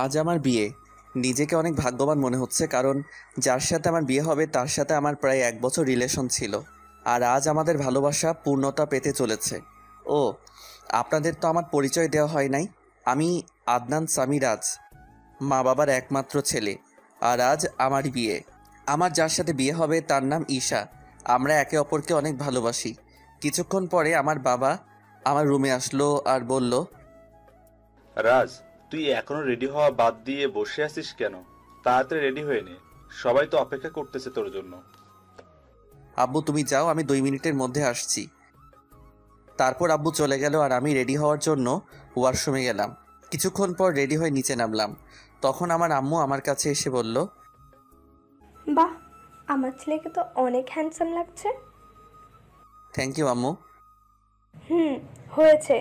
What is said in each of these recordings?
আজ আমার বিয়ে। নিজেকে অনেক ভাগ্যবান মনে হচ্ছে, কারণ যার সাথে আমার বিয়ে হবে তার সাথে আমার প্রায় 1 বছর রিলেশন ছিল। আর আজ আমাদের ভালোবাসা পূর্ণতা পেতে চলেছে। ও, আপনাদের তো আমার পরিচয় দেওয়া হয় নাই। আমি আদনান সামিরাজ, মা বাবার একমাত্র ছেলে। আর আজ আমারই বিয়ে। আমার যার সাথে বিয়ে হবে তার নাম ঈশা। আমরা একে অপরকে অনেক ভালোবাসি। কিছুক্ষণ পরে আমার বাবা আমার রুমে আসলো আর বলল, রাজ, তুই এখনো রেডি হওয়া বাদ দিয়ে বসে আছিস কেন? তাড়াতাড়ি রেডি হয়ে নে, সবাই তো অপেক্ষা করতেছে তোর জন্য। আব্বু তুমি যাও, আমি 2 মিনিটের মধ্যে আসছি। তারপর আব্বু চলে গেল আর আমি রেডি হওয়ার জন্য ওয়াশরুমে গেলাম। কিছুক্ষণ পর রেডি হয়ে নিচে নামলাম। তখন আমার আম্মু আমার কাছে এসে বলল, বাহ, আমার ছেলেকে তো অনেক হ্যান্ডসাম লাগছে। থ্যাংক ইউ আম্মু। হুম, হয়েছে।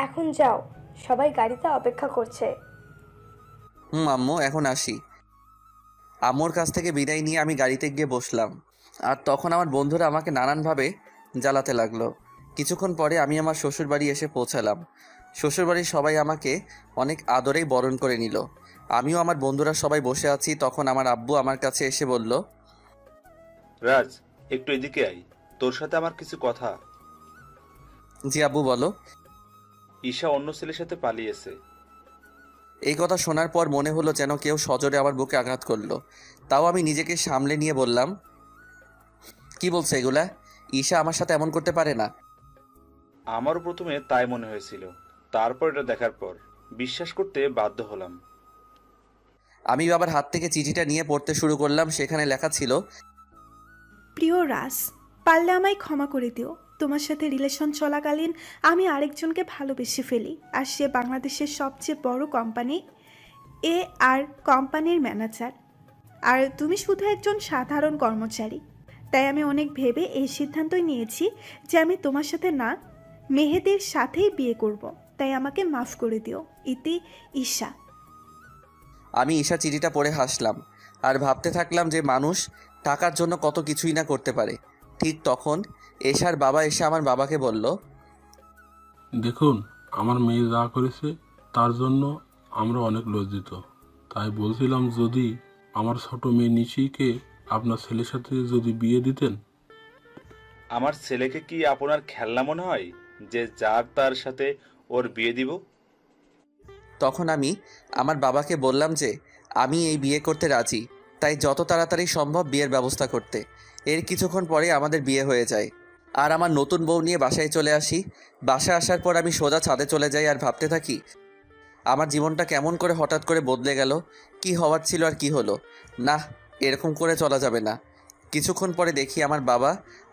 এখন যাও, সবাই গাড়িতে অপেক্ষা করছে। আম্মু এখন আসি। আম্মুর কাছ থেকে বিদায় নিয়ে আমি গাড়িতে গিয়ে বসলাম। আর তখন আমার বন্ধুরা আমাকে নানানভাবে জ্বালাতে লাগলো। কিছুক্ষণ পরে আমি আমার শ্বশুরবাড়ি এসে পৌঁছালাম। শ্বশুরবাড়ির সবাই আমাকে অনেক আদরেই বরণ করে নিল। আমিও আমার বন্ধুরা সবাই বসে আছি, তখন আমার আব্বু আমার কাছে এসে বলল, রাজ, একটু এদিকে আই, তোর সাথে আমার কিছু কথা। জি আব্বু বলো। ঈশা অন্য ছেলের সাথে পালিয়েছে। এই কথা শোনার পর মনে হলো যেন কেউ সজোরে আমার বুকে আঘাত করলো। তাও আমি নিজেকে সামলে নিয়ে বললাম, কি বলছো এগুলা? ঈশা আমার সাথে এমন করতে পারে না। আমারও প্রথমে তাই মনে হয়েছিল, তারপর এটা দেখার পর বিশ্বাস করতে বাধ্য হলাম। আমি বাবার হাত থেকে চিঠিটা নিয়ে পড়তে শুরু করলাম। সেখানে লেখা ছিল, প্রিয় রাজ, পারলে আমায় ক্ষমা করে দিও। তোমার সাথে রিলেশন চলাকালীন আমি আরেকজনকে ভালোবেসে ফেলি, আর সে বাংলাদেশের সবচেয়ে বড় কোম্পানি আর কোম্পানির ম্যানেজার, আর তুমি শুধু একজন সাধারণ কর্মচারী। তাই আমি অনেক ভেবে এই সিদ্ধান্তই নিয়েছি যে আমি তোমার সাথে না, মেহেদির সাথেই বিয়ে করব। তাই আমাকে মাফ করে দিও। ইতি, ঈশা। আমি ঈশা চিঠিটা পড়ে হাসলাম আর ভাবতে থাকলাম যে মানুষ টাকার জন্য কত কিছুই না করতে পারে। ঠিক তখন এশার বাবা এসে আমার বাবাকে বলল, দেখুন, আমার মেয়ে যা করেছে তার জন্য আমরা অনেক লজ্জিত। তাই বলছিলাম, যদি আমার ছোট মেয়ে নিশিকে আপনার ছেলের সাথে যদি বিয়ে দিতেন। আমার ছেলেকে কি আপনার খেলনা মনে হয় যে যার তার সাথে ওর বিয়ে দিব? তখন আমি আমার বাবাকে বললাম যে আমি এই বিয়ে করতে রাজি, তাই যত তাড়াতাড়ি সম্ভব বিয়ের ব্যবস্থা করতে। এর কিছুক্ষণ পরে আমাদের বিয়ে হয়ে যায় আর আমার নতুন বউ নিয়ে বাসায় চলে আসি। বাসায় আসার পর আমি সোজা ছাদে চলে যাই আর ভাবতে থাকি আমার জীবনটা কেমন করে হঠাৎ করে বদলে গেল। কি হওয়ার ছিল আর কি হলো। না, এরকম করে চলা যাবে না। কিছুক্ষণ পরে দেখি আমার বাবা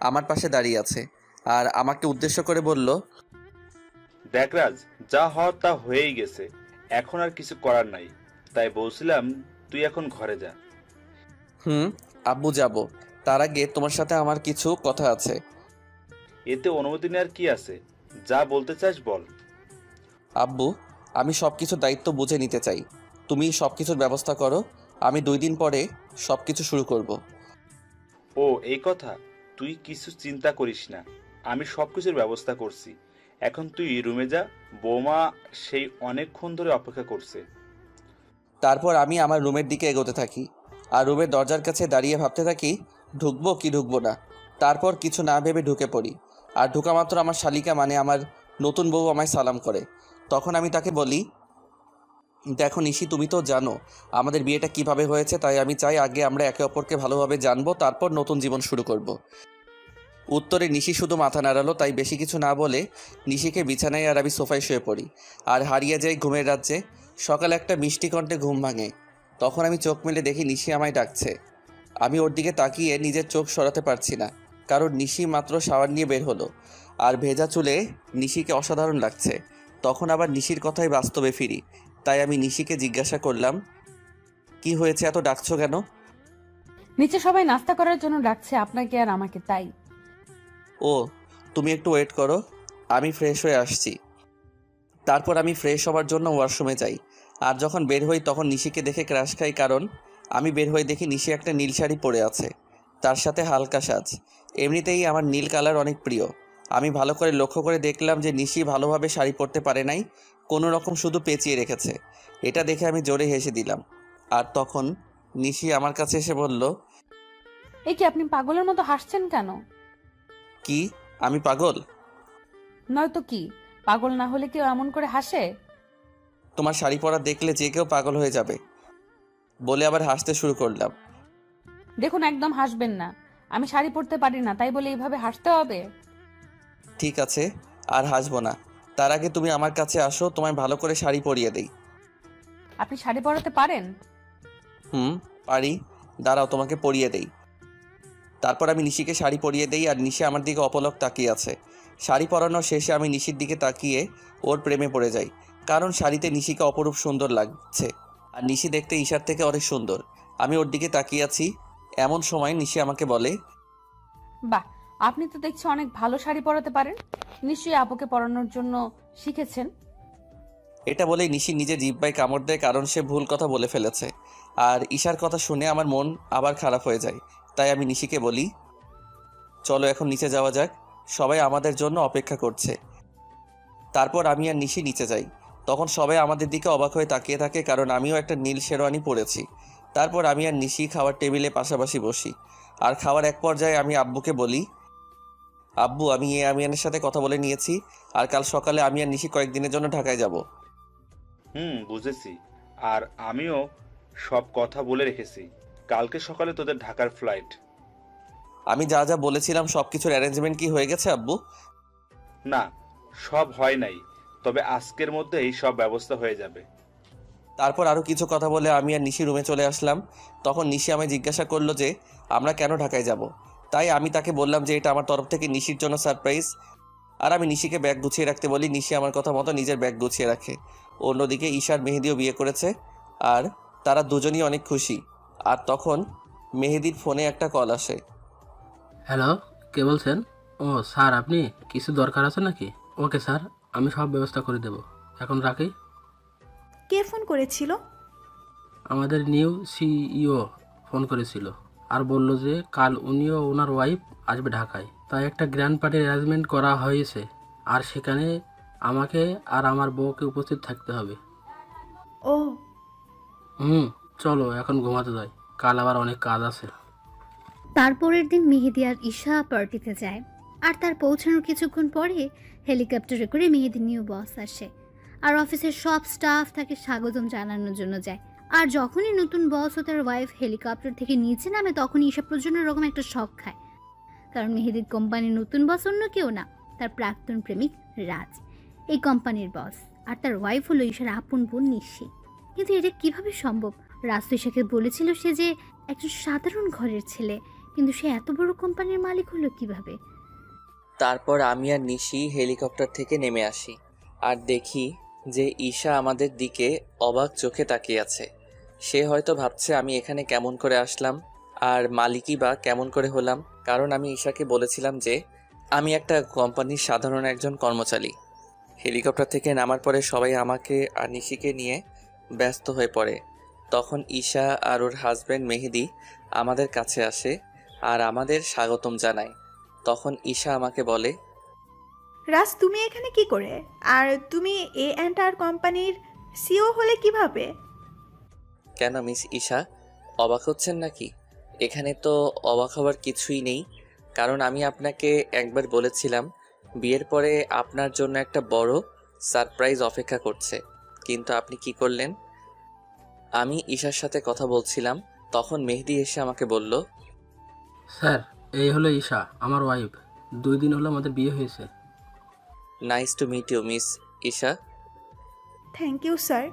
আমার পাশে দাঁড়িয়ে আছে আর আমাকে উদ্দেশ্য করে বলল, দেখ রাজ, যা হওয়ার তা হয়েই গেছে, এখন আর কিছু করার নাই। তাই বলছিলাম তুই এখন ঘরে যা। আব্বু যাব। তার আগে তোমার সাথে আমার কিছু কথা আছে। এতে অনুমতি নেওয়ার কি আছে? যা বলতে চাস বল। আব্বু, আমি সব কিছুর দায়িত্ব বুঝে নিতে চাই। তুমি সব কিছুর ব্যবস্থা করো। আমি 2 দিন পরে সব কিছু শুরু করব। ও, এই কথা? তুই কিছু চিন্তা করিস না, আমি সবকিছুর ব্যবস্থা করছি। এখন তুই রুমে যা, বৌমা সেই অনেকক্ষণ ধরে অপেক্ষা করছে। তারপর আমি আমার রুমের দিকে এগোতে থাকি আর রুমের দরজার কাছে দাঁড়িয়ে ভাবতে থাকি ঢুকবো কি ঢুকবো না। তারপর কিছু না ভেবে ঢুকে পড়ি। আর ঢুকা মাত্র আমার শালিকা মানে আমার নতুন বউ আমায় সালাম করে। তখন আমি তাকে বলি, দেখো নিশি, তুমি তো জানো আমাদের বিয়েটা কিভাবে হয়েছে, তাই আমি চাই আগে আমরা একে অপরকে ভালোভাবে জানবো, তারপর নতুন জীবন শুরু করব। উত্তরে নিশি শুধু মাথা নাড়ালো। তাই বেশি কিছু না বলে নিশিকে বিছানায় আর আমি সোফায় শুয়ে পড়ি আর হারিয়ে যাই ঘুমের রাজ্যে। সকালে একটা মিষ্টি কণ্ঠে ঘুম ভাঙে। তখন আমি চোখ মেলে দেখি নিশি আমায় ডাকছে। আমি ওর দিকে তাকিয়ে নিজের চোখ সরাতে পারছি না, কারণ নিশি মাত্র শাওয়ার নিয়ে বের হলো আর ভেজা চুলে নিশিকে অসাধারণ লাগছে। তখন আবার নিশির কথাই বাস্তবে ফিরি। তাই আমি নিশিকে জিজ্ঞাসা করলাম, কি হয়েছে, এত ডাকছো কেন? নিচে সবাই নাস্তা করার জন্য ডাকছে, আপনাকে আর আমাকে, তাই। ও, তুমি একটু ওয়েট করো, আমি ফ্রেশ হয়ে আসছি। তারপর আমি ফ্রেশ হওয়ার জন্য ওয়াশরুমে যাই। আর যখন বের হই তখন নিশিকে দেখে ক্রাশ খাই, কারণ আমি বের হয়ে দেখি নিশি একটা নীল শাড়ি পরে আছে, তার সাথে হালকা সাজ। এমনিতেই আমার নীল কালার অনেক প্রিয়। আমি ভালো করে লক্ষ্য করে দেখলাম যে নিশি ভালোভাবে শাড়ি পরতে পারে নাই, কোনো রকম শুধু পেঁচিয়ে রেখেছে। এটা দেখে আমি জোরে হেসে দিলাম। আর তখন নিশি আমার কাছে এসে বলল, এ কি আপনি পাগলের মতো হাসছেন কেন? কি আমি পাগল? নয়তো কি, পাগল না হলে কেউ এমন করে হাসে? তোমার শাড়ি পরা দেখলে যে কেউ পাগল হয়ে যাবে, বলে আবার হাসতে শুরু করলাম। দেখুন, একদম হাসবেন না। আমি শাড়ি পরতে পারি না, তাই বলে এইভাবে হাসতে হবে? ঠিক আছে, আর হাসবো না। তার আগে তুমি আমার কাছে আসো, তোমায় ভালো করে শাড়ি পরিয়ে দেই। আপনি শাড়ি পরাতে পারেন? পারি, দাঁড়াও তোমাকে পরিয়ে দেই। তারপর আমি নিশিকে শাড়ি পরিয়ে দেই, আর নিশি আমার দিকে অপলক তাকিয়ে আছে। শাড়ি পরানোর শেষে আমি নিশির দিকে তাকিয়ে ওর প্রেমে পড়ে যাই, কারণ শাড়িতে নিশিকে অপরূপ সুন্দর লাগছে, আর নিশি দেখতে ঈশার থেকে অনেক সুন্দর। আমি ওর দিকে তাকিয়ে আছি, এমন সময় নিশি আমাকে বলে, বাহ, আপনি তো দেখছি অনেক ভালো শাড়ি পরাতে পারেন। নিশ্চয়ই আপুকে পরানোর জন্য শিখেছেন। এটা বলেই নিশি নিজে জিহ্বায় কামড় দেয়, কারণ সে ভুল কথা বলে ফেলেছে। আর ঈশার কথা শুনে আমার মন আবার খারাপ হয়ে যায়। তাই আমি নিশিকে বলি, চলো এখন নিচে যাওয়া যাক, সবাই আমাদের জন্য অপেক্ষা করছে। তারপর আমি আর নিশি নিচে যাই। তখন সবাই আমাদের দিকে অবাক হয়ে তাকিয়ে থাকে, কারণ আমিও একটা নীল শেরওয়ানি পরেছি। তারপর আমি আর নিশি খাওয়ার টেবিলে পাশাপাশি বসি। আর খাওয়ার এক পর্যায়ে আমি আব্বুকে বলি, আব্বু, আমি আমিয়ানের সাথে কথা বলে নিয়েছি, আর কাল সকালে আমি আর নিশি কয়েকদিনের জন্য ঢাকায় যাব। বুঝেছি। আর আমিও সব কথা বলে রেখেছি। কালকে সকালে তোদের ঢাকার ফ্লাইট। আমি যা যা বলেছিলাম সব কিছুর অ্যারেঞ্জমেন্ট কি হয়ে গেছে আব্বু? না, সব হয় নাই, তবে আজকের মধ্যেই সব ব্যবস্থা হয়ে যাবে। তারপর আরও কিছু কথা বলে আমি আর নিশি রুমে চলে আসলাম। তখন নিশি আমায় জিজ্ঞাসা করলো যে আমরা কেন ঢাকায় যাব। তাই আমি তাকে বললাম যে এটা আমার তরফ থেকে নিশির জন্য সারপ্রাইজ। আর আমি নিশিকে ব্যাগ গুছিয়ে রাখতে বলি। নিশি আমার কথা মতো নিজের ব্যাগ গুছিয়ে রাখে। অন্যদিকে ঈশার মেহেদিও বিয়ে করেছে, আর তারা দুজনই অনেক খুশি। আর তখন মেহেদির ফোনে একটা কল আসে। হ্যালো, কে বলছেন? ও স্যার, আপনি কিছু দরকার আছে নাকি? ওকে স্যার, আমি সব ব্যবস্থা করে দেব। এখন রাখি। কে ফোন করেছিল? আমাদের নিউ সিইও ফোন করেছিল আর বলল যে কাল উনিও ওনার ওয়াইফ আসবে ঢাকায়, তাই একটা গ্র্যান্ড পার্টির অ্যারেঞ্জমেন্ট করা হয়েছে, আর সেখানে আমাকে আর আমার বউকে উপস্থিত থাকতে হবে। ও, চলো এখন ঘুমাতে যাই, কাল আবার অনেক কাজ আছে। তারপরের দিন মেহেদি আর ঈশা পার্টিতে যায়, আর তার পৌঁছানোর কিছুক্ষণ পরে হেলিকপ্টারে করে মেহেদির নিউ বস আসে, আর অফিসের সব স্টাফ তাকে স্বাগতম জানানোর জন্য যায়। আর যখনই নতুন বস ও তার ওয়াইফ হেলিকপ্টার থেকে নিচে নামে, তখনই ঈশা প্রচণ্ড রকম একটা শক খায়, কারণ মেহেদির কোম্পানির নতুন বস অন্য কেউ না, তার প্রাক্তন প্রেমিক রাজ এই কোম্পানির বস, আর তার ওয়াইফ হলো ঈশার আপন বোন নিশি। কিন্তু এটা কিভাবে সম্ভব? রাজ তো ঈশাকে বলেছিল সে যে একজন সাধারণ ঘরের ছেলে, কিন্তু সে এত বড় কোম্পানির মালিক হলো কিভাবে? তারপর আমি আর নিশি হেলিকপ্টার থেকে নেমে আসি, আর দেখি যে ঈশা আমাদের দিকে অবাক চোখে তাকিয়ে আছে। সে হয়তো ভাবছে আমি এখানে কেমন করে আসলাম, আর মালিকই বা কেমন করে হলাম, কারণ আমি ঈশাকে বলেছিলাম যে আমি একটা কোম্পানির সাধারণ একজন কর্মচারী। হেলিকপ্টার থেকে নামার পরে সবাই আমাকে আর নিশিকে নিয়ে ব্যস্ত হয়ে পড়ে। তখন ঈশা আর ওর হাজব্যান্ড মেহেদি আমাদের কাছে আসে আর আমাদের স্বাগতম জানায়। তখন ঈশা আমাকে বলে, রাজ, তুমি এখানে কি করে? আর তুমি A&R কোম্পানির সিও হলে কিভাবে? কেন মিস ঈশা, অবাক হচ্ছেন নাকি? এখানে তো অবাক হওয়ার কিছুই নেই, কারণ আমি আপনাকে একবার বলেছিলাম বিয়ের পরে আপনার জন্য একটা বড় সারপ্রাইজ অপেক্ষা করছে, কিন্তু আপনি কি করলেন? আমি ঈশার সাথে কথা বলছিলাম, তখন মেহেদি এসে আমাকে বলল, স্যার, এই হলো ঈশা, আমার ওয়াইফ। 2 দিন হলো আমাদের বিয়ে হয়েছে। Nice to meet you miss Isha. Thank you sir.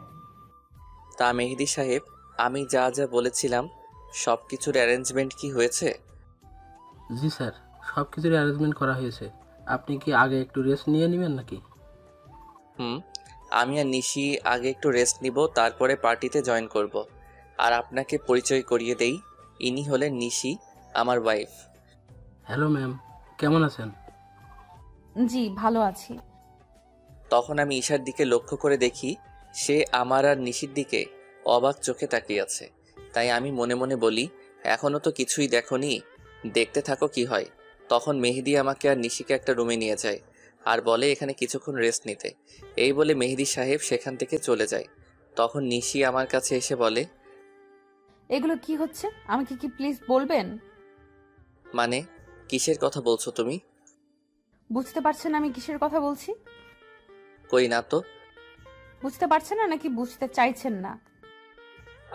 তা মেহেদি সাহেব, আমি যা যা বলেছিলাম সব কিছুর অ্যারেঞ্জমেন্ট কি হয়েছে? জি স্যার, সব কিছুর অ্যারেঞ্জমেন্ট করা হয়েছে। আপনি কি আগে একটু রেস্ট নিয়ে নেবেন নাকি? আমি আর নিশি আগে একটু রেস্ট নিব, তারপরে পার্টিতে জয়েন করব। আর আপনাকে পরিচয় করিয়ে দেই, ইনি হলেন নিশি, আমার ওয়াইফ। হ্যালো ম্যাম, কেমন আছেন? জি, ভালো আছি। তখন আমি ঈশার দিকে লক্ষ্য করে দেখি সে আমার আর নিশির দিকে অবাক চোখে তাকিয়ে আছে। তাই আমি মনে মনে বলি, এখনও তো কিছুই দেখোনি, দেখতে থাকো কি হয়। তখন মেহেদি আমাকে আর নিশিকে একটা রুমে নিয়ে যায় আর বলে এখানে কিছুক্ষণ রেস্ট নিতে। এই বলে মেহেদি সাহেব সেখান থেকে চলে যায়। তখন নিশি আমার কাছে এসে বলে, এগুলো কি হচ্ছে আমাকে কি প্লিজ বলবেন? মানে কিসের কথা বলছো তুমি? বুঝতে পারছেন আমি কিসের কথা বলছি? কই না তো। বুঝতে পারছেন না নাকি বুঝতে চাইছেন না?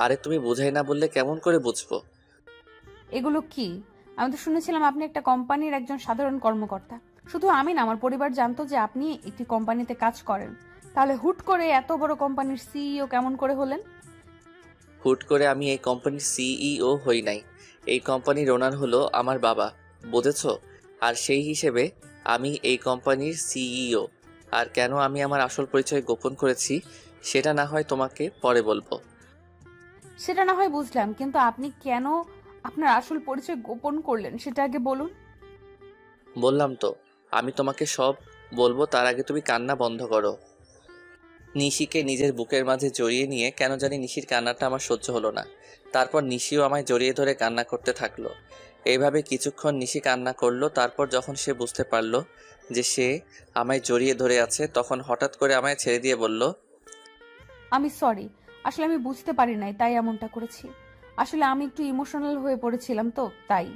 আরে তুমি বুঝাই না বললে কেমন করে বুঝবো? এগুলো কি? আমি তো শুনেছিলাম আপনি একটা কোম্পানির একজন সাধারণ কর্মকর্তা। শুধু আমি না, আমার পরিবার জানতো যে আপনি একটি কোম্পানিতে কাজ করেন। তাহলে হুট করে এত বড় কোম্পানির সিইও কেমন করে হলেন? হুট করে আমি এই কোম্পানির সিইও হই নাই। এই কোম্পানির ওনার হলো আমার বাবা, বুঝেছো? আর সেই হিসেবে আমি এই কোম্পানির সিইও। আর কেন আমি আমার আসল পরিচয় গোপন করেছি সেটা না হয় তোমাকে পরে বলবো। সেটা না হয় বুঝলাম, কিন্তু আপনি কেন আপনার আসল পরিচয় গোপন করলেন সেটা আগে বলুন। বললাম তো, আমি তোমাকে সব বলবো, তার আগে তুমি কান্না বন্ধ করো। নিশিকে নিজের বুকের মাঝে জড়িয়ে নিয়ে কেন জানি নিশির কান্নাটা আমার সহ্য হলো না। তারপর নিশিও আমায় জড়িয়ে ধরে কান্না করতে থাকলো। এইভাবে কিছুক্ষণ নিশি কান্না করলো। তারপর যখন সে বুঝতে পারলো যে সে আমায় জড়িয়ে ধরে আছে, তখন হঠাৎ করে আমায় ছেড়ে দিয়ে বলল, আমি সরি, আসলে আমি বুঝতে পারি নাই তাই এমনটা করেছি। আসলে আমি একটু ইমোশনাল হয়ে পড়েছিলাম তো তাই।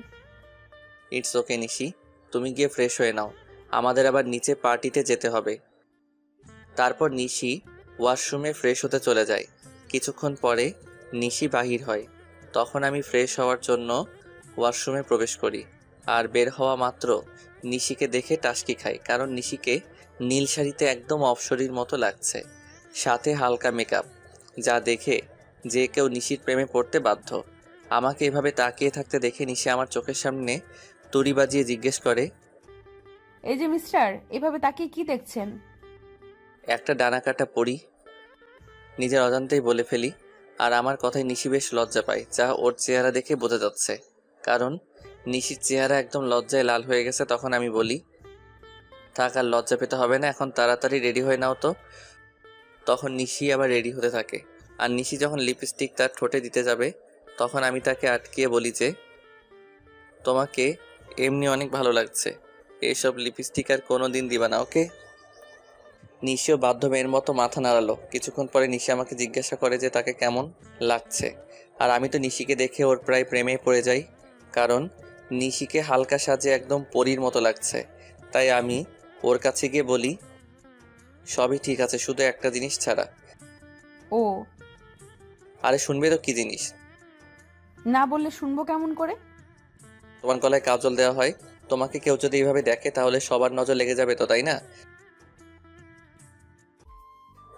ইটস ওকে নিশি, তুমি গিয়ে ফ্রেশ হয়ে নাও, আমাদের আবার নিচে পার্টিতে যেতে হবে। তারপর নিশি ওয়াশরুমে ফ্রেশ হতে চলে যায়। কিছুক্ষণ পরে নিশি বাহির হয়। তখন আমি ফ্রেশ হওয়ার জন্য ওয়াশরুমে প্রবেশ করি। আর বের হওয়া মাত্র নিশিকে দেখে টাসকি খাই, কারণ নিশিকে নীল শাড়িতে একদম অপসরীর মতো লাগছে, সাথে হালকা মেকআপ, যা দেখে যে কেউ নিশির প্রেমে পড়তে বাধ্য। আমাকে এভাবে তাকিয়ে থাকতে দেখে নিশি আমার চোখের সামনে তুড়ি বাজিয়ে জিজ্ঞেস করে, এই যে মিস্টার, এভাবে তাকিয়ে কি দেখছেন? একটা ডানা কাটা পড়ি। নিজের অজান্তেই বলে ফেলি। আর আমার কথায় নিশি বেশ লজ্জা পায়, যা ওর চেহারা দেখে বোঝা যাচ্ছে, কারণ নিশির চেহারা একদম লজ্জায় লাল হয়ে গেছে। তখন আমি বলি, থাক আর লজ্জা পেতে হবে না, এখন তাড়াতাড়ি রেডি হয়ে নাও তো। তখন নিশি আবার রেডি হতে থাকে। আর নিশি যখন লিপস্টিক তার ঠোঁটে দিতে যাবে, তখন আমি তাকে আটকিয়ে বলি যে, তোমাকে এমনি অনেক ভালো লাগছে, এইসব লিপস্টিক আর কোনো দিন দিবা না, ওকে? নিশিও বাধ্য মেয়ের মতো মাথা নাড়ালো। কিছুক্ষণ পরে নিশি আমাকে জিজ্ঞাসা করে যে তাকে কেমন লাগছে। আর আমি তো নিশিকে দেখে ওর প্রায় প্রেমে পড়ে যাই, কারণ নিশিকে হালকা সাজে একদম পরীর মতো লাগছে। তাই আমি ওর কাছে গিয়ে বলি, সবই ঠিক আছে, শুধু একটা জিনিস ছাড়া। ও, আরে শুনবে তো কি জিনিস? না বললে শুনবো কেমন করে? তোমার গলায় কাজল দেওয়া হয়, তোমাকে কেউ যদি এইভাবে দেখে তাহলে সবার নজর লেগে যাবে তো, তাই না?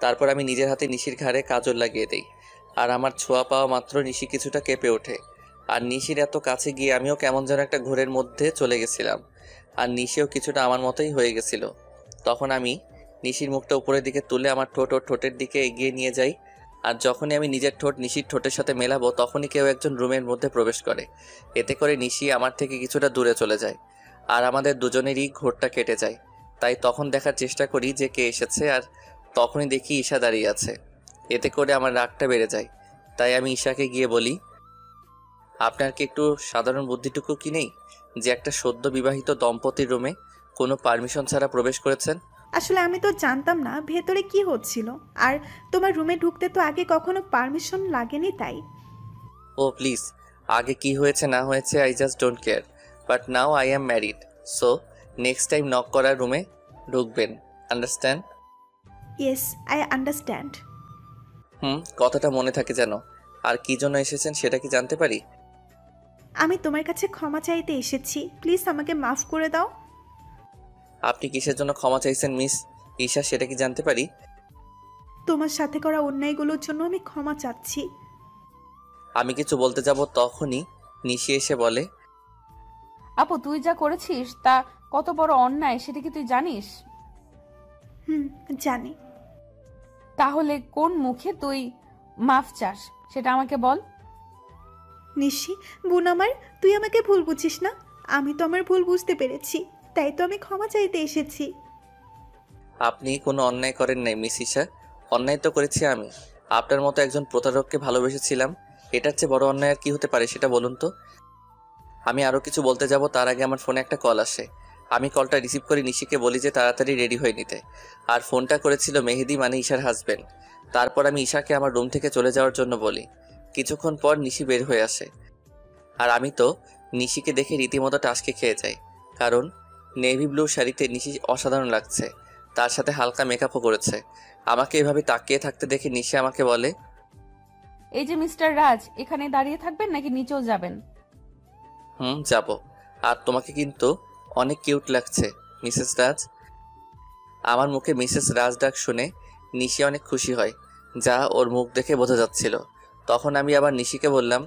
তারপর আমি নিজের হাতে নিশির ঘাড়ে কাজল লাগিয়ে দেই। আর আমার ছোঁয়া পাওয়া মাত্র নিশি কিছুটা কেঁপে ওঠে। আর নিশির এত কাছে গিয়ে আমিও কেমন যেন একটা ঘোরের মধ্যে চলে গেছিলাম। আর নিশিও কিছুটা আমার মতোই হয়ে গেছিল। তখন আমি নিশির মুখটা উপরের দিকে তুলে আমার ঠোঁট ওর ঠোঁটের দিকে এগিয়ে নিয়ে যাই। আর যখনই আমি নিজের ঠোঁট নিশির ঠোঁটের সাথে মেলাবো, তখনই কেউ একজন রুমের মধ্যে প্রবেশ করে। এতে করে নিশি আমার থেকে কিছুটা দূরে চলে যায়। আর আমাদের দুজনেরই ঘোরটা কেটে যায়। তাই তখন দেখার চেষ্টা করি যে কে এসেছে, আর তখনই দেখি ঈশা দাঁড়িয়ে আছে। এতে করে আমার রাগটা বেড়ে যায়। তাই আমি ঈশাকে গিয়ে বলি, আপনার কি একটু সাধারণ বুদ্ধিটুকু কি নেই যে একটা সদ্য বিবাহিত দম্পতির রুমে কোনো পারমিশন ছাড়া প্রবেশ করেছেন? আসলে আমি তো জানতাম না ভেতরে কি হচ্ছিল, আর তোমার রুমে ঢুকতে তো আগে কখনো পারমিশন লাগেনি তাই। ও প্লিজ, আগে কি হয়েছে না হয়েছে I just don't care, but now I am married, so next time knock করার রুমে ঢুকবেন, আন্ডারস্ট্যান্ড? Yes, I understand. কথাটা মনে থাকে যেন। আর কি জন্য এসেছেন সেটা কি জানতে পারি? আমি তোমার কাছে ক্ষমা চাইতে এসেছি, প্লিজ আমাকে মাফ করে দাও। আপনি কিসের জন্য ক্ষমা চাইছেন মিস ঈশা, সেটা কি জানতে পারি? তোমার সাথে করা অন্যায়গুলোর জন্য আমি ক্ষমা চাচ্ছি। আমি কিছু বলতে যাব, তখনই নিশি এসে বলে, আপু তুই যা করেছিস তা কত বড় অন্যায় সেটা কি তুই জানিস? জানি। তাহলে কোন মুখে তুই মাফ চাস সেটা আমাকে বল। নিশি বোন আমার, তুই আমাকে ভুল বুঝিস না। আমি তো আমার ভুল বুঝতে পেরেছি, তাই তো আমি ক্ষমা চাইতে এসেছি। আপনি কোনো অন্যায় করেন নাই মিস ঈশা, অন্যায় তো করেছি আমি। আপনার মতো একজন প্রতারককে ভালোবেসেছিলাম, এটার চেয়ে বড় অন্যায় আর কি হতে পারে সেটা বলুন তো। আমি আরও কিছু বলতে যাব তার আগে আমার ফোনে একটা কল আসে। আমি কলটা রিসিভ করে নিশিকে বলি যে তাড়াতাড়ি রেডি হয়ে নিতে। আর ফোনটা করেছিল মেহেদি, মানে ঈশার হাজবেন্ড। তারপর আমি ঈশাকে আমার রুম থেকে চলে যাওয়ার জন্য বলি। কিছুক্ষণ পর নিশি বের হয়ে আসে, আর আমি তো নিশিকে দেখে রীতিমতো টাসকে খেয়ে যাই, কারণ নেভি ব্লু শাড়িতে নিশি অসাধারণ লাগছে, তার সাথে হালকা মেকআপও করেছে। আমাকে এভাবে তাকিয়ে থাকতে দেখে নিশি আমাকে বলে, এই যে মিস্টার রাজ, এখানে দাঁড়িয়ে থাকবেন নাকি নিচেও যাবেন? যাব। আর তোমাকে কিন্তু অনেক কিউট লাগছে মিসেস রাজ। আমার মুখে মিসেস রাজ ডাক শুনে নিশি অনেক খুশি হয়, যা ওর মুখ দেখে বোঝা যাচ্ছিল। তখন আমি আবার নিশিকে বললাম,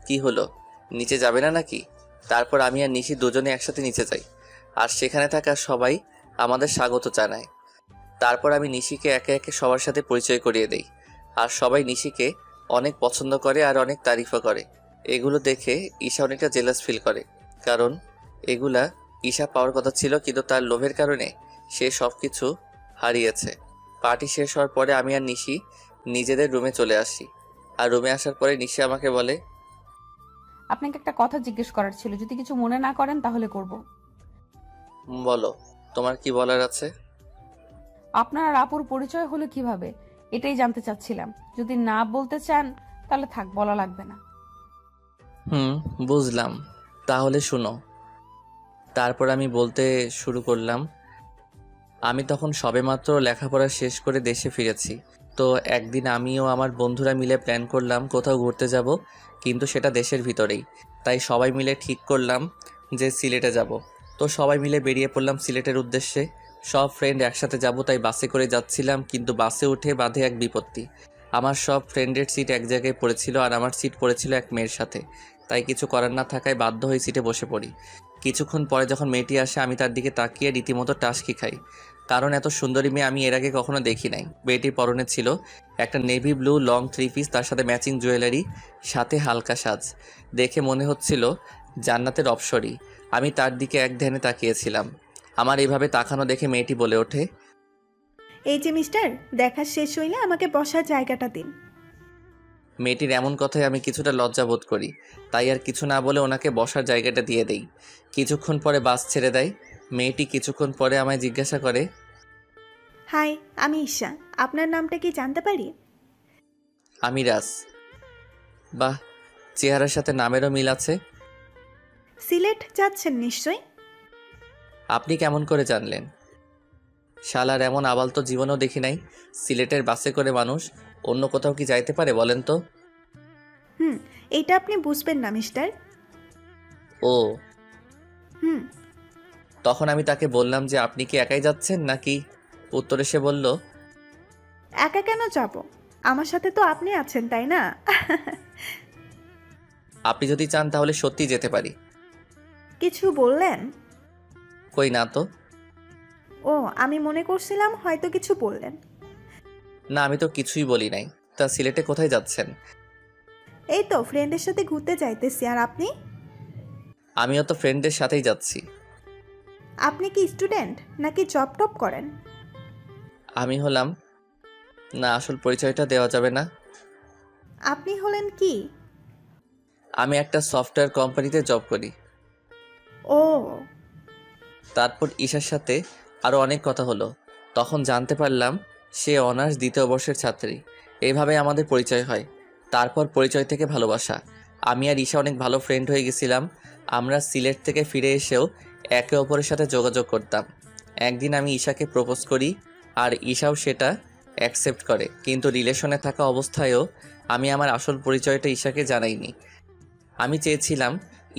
কি হলো, নিচে যাবে না নাকি? তারপর আমি আর নিশি দুজনে একসাথে নিচে যাই, আর সেখানে থাকা সবাই আমাদের স্বাগত জানায়। তারপর আমি নিশিকে একে একে সবার সাথে পরিচয় করিয়ে দেই, আর সবাই নিশিকে অনেক পছন্দ করে আর অনেক তারিফও করে। এগুলো দেখে ঈশা অনেকটা জেলাস ফিল করে, কারণ এগুলা ঈশা পাওয়ার কথা ছিল, কিন্তু তার লোভের কারণে সে সব কিছু হারিয়েছে। পার্টি শেষ হওয়ার পরে আমি আর নিশি নিজেদের রুমে চলে আসি, আর রুমে আসার পরে নিশি আমাকে বলে, আপনাকে একটা কথা জিজ্ঞেস করার ছিল, যদি কিছু মনে না করেন তাহলে করব। বলো, তোমার কি বলার আছে? আপনার আর আপুর পরিচয় হলো কিভাবে, এটাই জানতে চাচ্ছিলাম। যদি না বলতে চান তাহলে থাক, বলা লাগবে না। বুঝলাম, তাহলে শুনো। তারপর আমি বলতে শুরু করলাম, আমি তখন সবেমাত্র লেখাপড়া শেষ করে দেশে ফিরেছি। তো একদিন আমিও আমার বন্ধুরা মিলে প্ল্যান করলাম কোথাও ঘুরতে যাব, কিন্তু সেটা দেশের ভিতরেই। তাই সবাই মিলে ঠিক করলাম যে সিলেটে যাব। তো সবাই মিলে বেরিয়ে পড়লাম সিলেটের উদ্দেশ্যে। সব ফ্রেন্ড একসাথে যাব, তাই বাসে করে যাচ্ছিলাম, কিন্তু বাসে উঠে বাঁধে এক বিপত্তি। আমার সব ফ্রেন্ডের সিট এক জায়গায় পড়েছিল, আর আমার সিট পড়েছিল এক মেয়ের সাথে। তাই কিছু করার না থাকায় বাধ্য হয়ে সিটে বসে পড়ি। কিছুক্ষণ পরে যখন মেয়েটি আসে, আমি তার দিকে তাকিয়ে রীতিমতো টাসকি খাই, কারণ এত সুন্দরী মেয়ে আমি এর আগে কখনো দেখি নাই। মেয়েটির পরনে ছিল একটা নেভি ব্লু লং 3 পিস, তার সাথে ম্যাচিং জুয়েলারি, সাথে হালকা সাজ। দেখে মনে হচ্ছিল জান্নাতের অপ্সরী। আমি তার দিকে এক ধ্যানে তাকিয়েছিলাম। আমার এইভাবে তাকানো দেখে মেয়েটি বলে ওঠে, এই যে মিস্টার, দেখা শেষ হইলে আমাকে বসার জায়গাটা দিন। মেয়েটির এমন কথায় আমি কিছুটা লজ্জা বোধ করি, তাই আর কিছু না বলে ওনাকে বসার জায়গাটা দিয়ে দেই। কিছুক্ষণ পরে বাস ছেড়ে দেয়। মেয়েটি কিছুক্ষণ পরে আমায় জিজ্ঞাসা করে, হাই, আমি ঈশা, আপনার নামটা কি জানতে পারি? আমি রাজ। বাহ, চেহারার সাথে নামেরও মিল আছে। সিলেট যাচ্ছেন নিশ্চয়? আপনি কেমন করে জানলেন? শালার এমন আবাল তো জীবনেও দেখি নাই। সিলেটের বাসে করে মানুষ অন্য কোথাও কি যাইতে পারে বলেন তো? এইটা আপনি বুঝবেন না মিস্টার। ও। হুম। তখন আমি তাকে বললাম যে আপনি কি একাই যাচ্ছেন নাকি? উত্তরে সে বলল, একা কেন যাব, আমার সাথে তো আপনি আছেন, তাই না? আপনি যদি চান তাহলে সত্যি যেতে পারি। কিছু বললেন? কই না তো। ও, আমি মনে করছিলাম হয়তো কিছু বললেন। না, আমি তো কিছুই বলি নাই। তা সিলেটে কোথায় যাচ্ছেন? এই তো ফ্রেন্ডের সাথে ঘুরতে যাইতেছি। আর আপনি? আমিও তো ফ্রেন্ডদের সাথেই যাচ্ছি। আপনি কি স্টুডেন্ট নাকি জব টপ করেন? আমি হলাম, না আসল পরিচয়টা দেওয়া যাবে না। আপনি হলেন কি? আমি একটা সফটওয়্যার কোম্পানিতে জব করি। ও। তারপর ঈশার সাথে আরও অনেক কথা হলো। তখন জানতে পারলাম সে অনার্স 2য় বর্ষের ছাত্রী। এইভাবে আমাদের পরিচয় হয়। তারপর পরিচয় থেকে ভালোবাসা। আমি আর ঈশা অনেক ভালো ফ্রেন্ড হয়ে গেছিলাম। আমরা সিলেট থেকে ফিরে এসেও একে অপরের সাথে যোগাযোগ করতাম। একদিন আমি ঈশাকে প্রপোজ করি, আর ঈশাও সেটা অ্যাকসেপ্ট করে, কিন্তু রিলেশনে থাকা অবস্থায়ও আমি আমার আসল পরিচয়টা ঈশাকে জানাইনি। আমি চেয়েছিলাম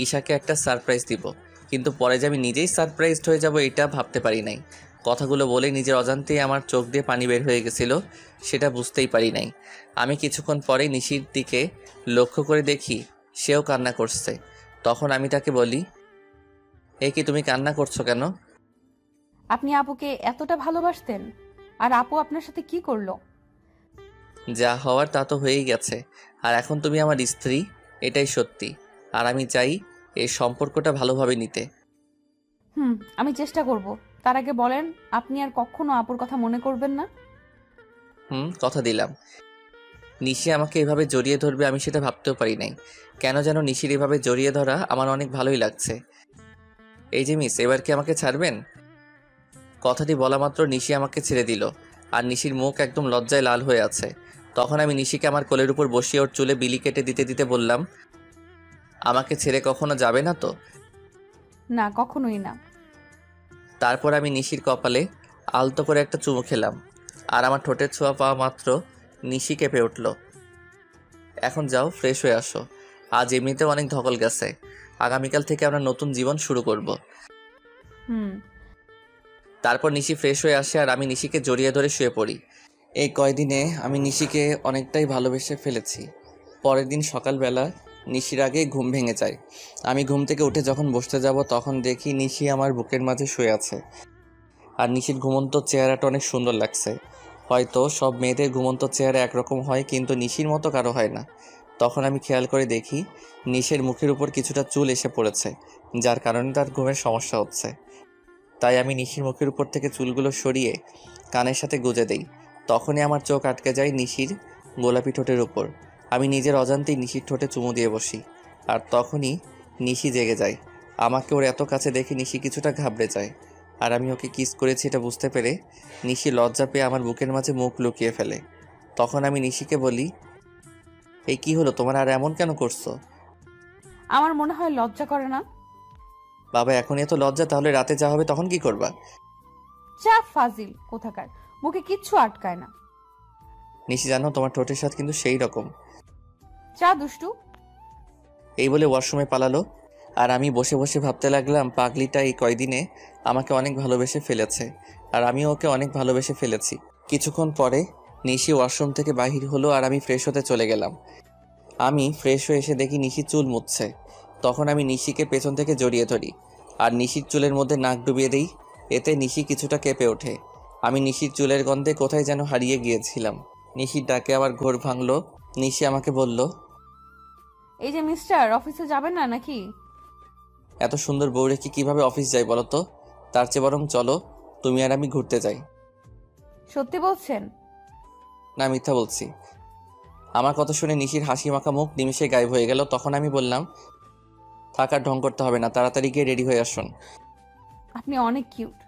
ঈশাকে একটা সারপ্রাইজ দিব, কিন্তু পরে যে আমি নিজেই সারপ্রাইজড হয়ে যাব এটা ভাবতে পারি নাই। কথাগুলো বলে নিজের অজান্তেই আমার চোখ দিয়ে পানি বের হয়ে গেছিল, সেটা বুঝতেই পারি নাই। আমি কিছুক্ষণ পরেই নিশির দিকে লক্ষ্য করে দেখি সেও কান্না করছে। তখন আমি তাকে বলি, এ কি তুমি কান্না করছো কেন? আপনি আপুকে এতটা ভালোবাসতেন, আর আপু আপনার সাথে কি করলো? যা হওয়ার তা তো হয়েই গেছে, আর এখন তুমি আমার স্ত্রী, এটাই সত্যি। আর আমি চাই এই সম্পর্কটা ভালোভাবে নিতে। আমি চেষ্টা করব। তার আগে বলেন, আপনি আর কখনো আপুর কথা মনে করবেন না? কথা দিলাম। নিশি আমাকে এভাবে জড়িয়ে ধরবে আমি সেটা ভাবতেও পারি নাই। কেন যেন নিশির এভাবে জড়িয়ে ধরা আমার অনেক ভালোই লাগছে। এই যে মিস, এবার কি আমাকে ছাড়বেন? কথাটি বলা মাত্র নিশি আমাকে ছেড়ে দিল, আর নিশির মুখ একদম লজ্জায় লাল হয়ে আছে। তখন আমি নিশিকে আমার কোলের উপর বসিয়ে ওর চুলে বিলি কেটে দিতে দিতে বললাম, আমাকে ছেড়ে কখনো যাবে না তো? না, কখনোই না। তারপর আমি নিশির কপালে আলতো করে একটা চুমু খেলাম, আর আমার ঠোঁটের ছোঁয়া পাওয়া মাত্র নিশি কেঁপে উঠল। এখন যাও, ফ্রেশ হয়ে আসো। আজ এমনিতেও অনেক ধকল গেছে, আগামীকাল থেকে আমরা নতুন জীবন শুরু করব। হুম। তারপর নিশি ফ্রেশ হয়ে আসে, আর আমি নিশিকে জড়িয়ে ধরে শুয়ে পড়ি। এই কয়দিনে আমি নিশিকে অনেকটাই ভালোবেসে ফেলেছি। পরের দিন সকালবেলা নিশির আগে ঘুম ভেঙে যায়। আমি ঘুম থেকে উঠে যখন বসতে যাব তখন দেখি নিশি আমার বুকের মাঝে শুয়ে আছে, আর নিশির ঘুমন্ত চেহারাটা অনেক সুন্দর লাগছে। হয়তো সব মেয়েদের ঘুমন্ত চেহারা একরকম হয়, কিন্তু নিশির মতো কারো হয় না। তখন আমি খেয়াল করে দেখি নিশির মুখের উপর কিছুটা চুল এসে পড়েছে, যার কারণে তার ঘুমের সমস্যা হচ্ছে। তাই আমি নিশির মুখের উপর থেকে চুলগুলো সরিয়ে কানের সাথে গুজে দেই। তখনই আমার চোখ আটকে যায় নিশির গোলাপি ঠোঁটের উপর। আমি নিজের অজান্তেই নিশির ঠোঁটে চুমু দিয়ে বসি, আর তখনই নিশি জেগে যায়। আমাকে ওর এত কাছে দেখে নিশি কিছুটা ঘাবড়ে যায়, আর আমি ওকে কিস করেছি এটা বুঝতে পেরে নিশি লজ্জা পেয়ে আমার বুকের মাঝে মুখ লুকিয়ে ফেলে। তখন আমি নিশিকে বলি, এই কি হলো তোমার, আর এমন কেন করছো? আমার মনে হয় লজ্জা করে না। বাবা, এখন এত লজ্জা, তাহলে রাতে যা হবে তখন কি করবা? যা ফাজিল কোথাকার, মুখে কিচ্ছু আটকায় না। নিশি জানো, তোমার ঠোঁটের স্বাদ কিন্তু সেই রকম। যা দুষ্টু। এই বলে ওয়াশরুমে পালালো, আর আমি বসে বসে ভাবতে লাগলাম পাগলিটা এই কয়দিনে আমাকে অনেক ভালোবেসে ফেলেছে, আর আমিও ওকে অনেক ভালোবেসে ফেলেছি। কিছুক্ষণ পরে নিশি ওয়াশরুম থেকে বাহির হলো, আর আমি ফ্রেশ হতে চলে গেলাম। আমি ফ্রেশ হয়ে এসে দেখি নিশি চুল মুছছে। তখন আমি নিশিকে পেছন থেকে জড়িয়ে ধরি, আর নিশির চুলের মধ্যে নাক ডুবিয়ে দিই। এতে নিশি কিছুটা কেঁপে ওঠে। আমি নিশির চুলের গন্ধে কোথায় যেন হারিয়ে গিয়েছিলাম। নিশির ডাকে আবার ঘোর ভাঙলো। নিশি আমাকে বলল, এই যে মিস্টার, অফিসে যাবেন না নাকি? এত সুন্দর বউ রেখে কীভাবে অফিস যাই বলো তো? তার চেয়ে বরং চলো তুমি আর আমি ঘুরতে যাই। সত্যি বলছেন? না, মিথ্যা বলছি। আমার কথা শুনে নিশির হাসি মাখা মুখ নিমিষে গায়েব হয়ে গেল। তখন আমি বললাম, থাকার ঢং করতে হবে না, তাড়াতাড়ি গিয়ে রেডি হয়ে আসুন। আপনি অনেক কিউট।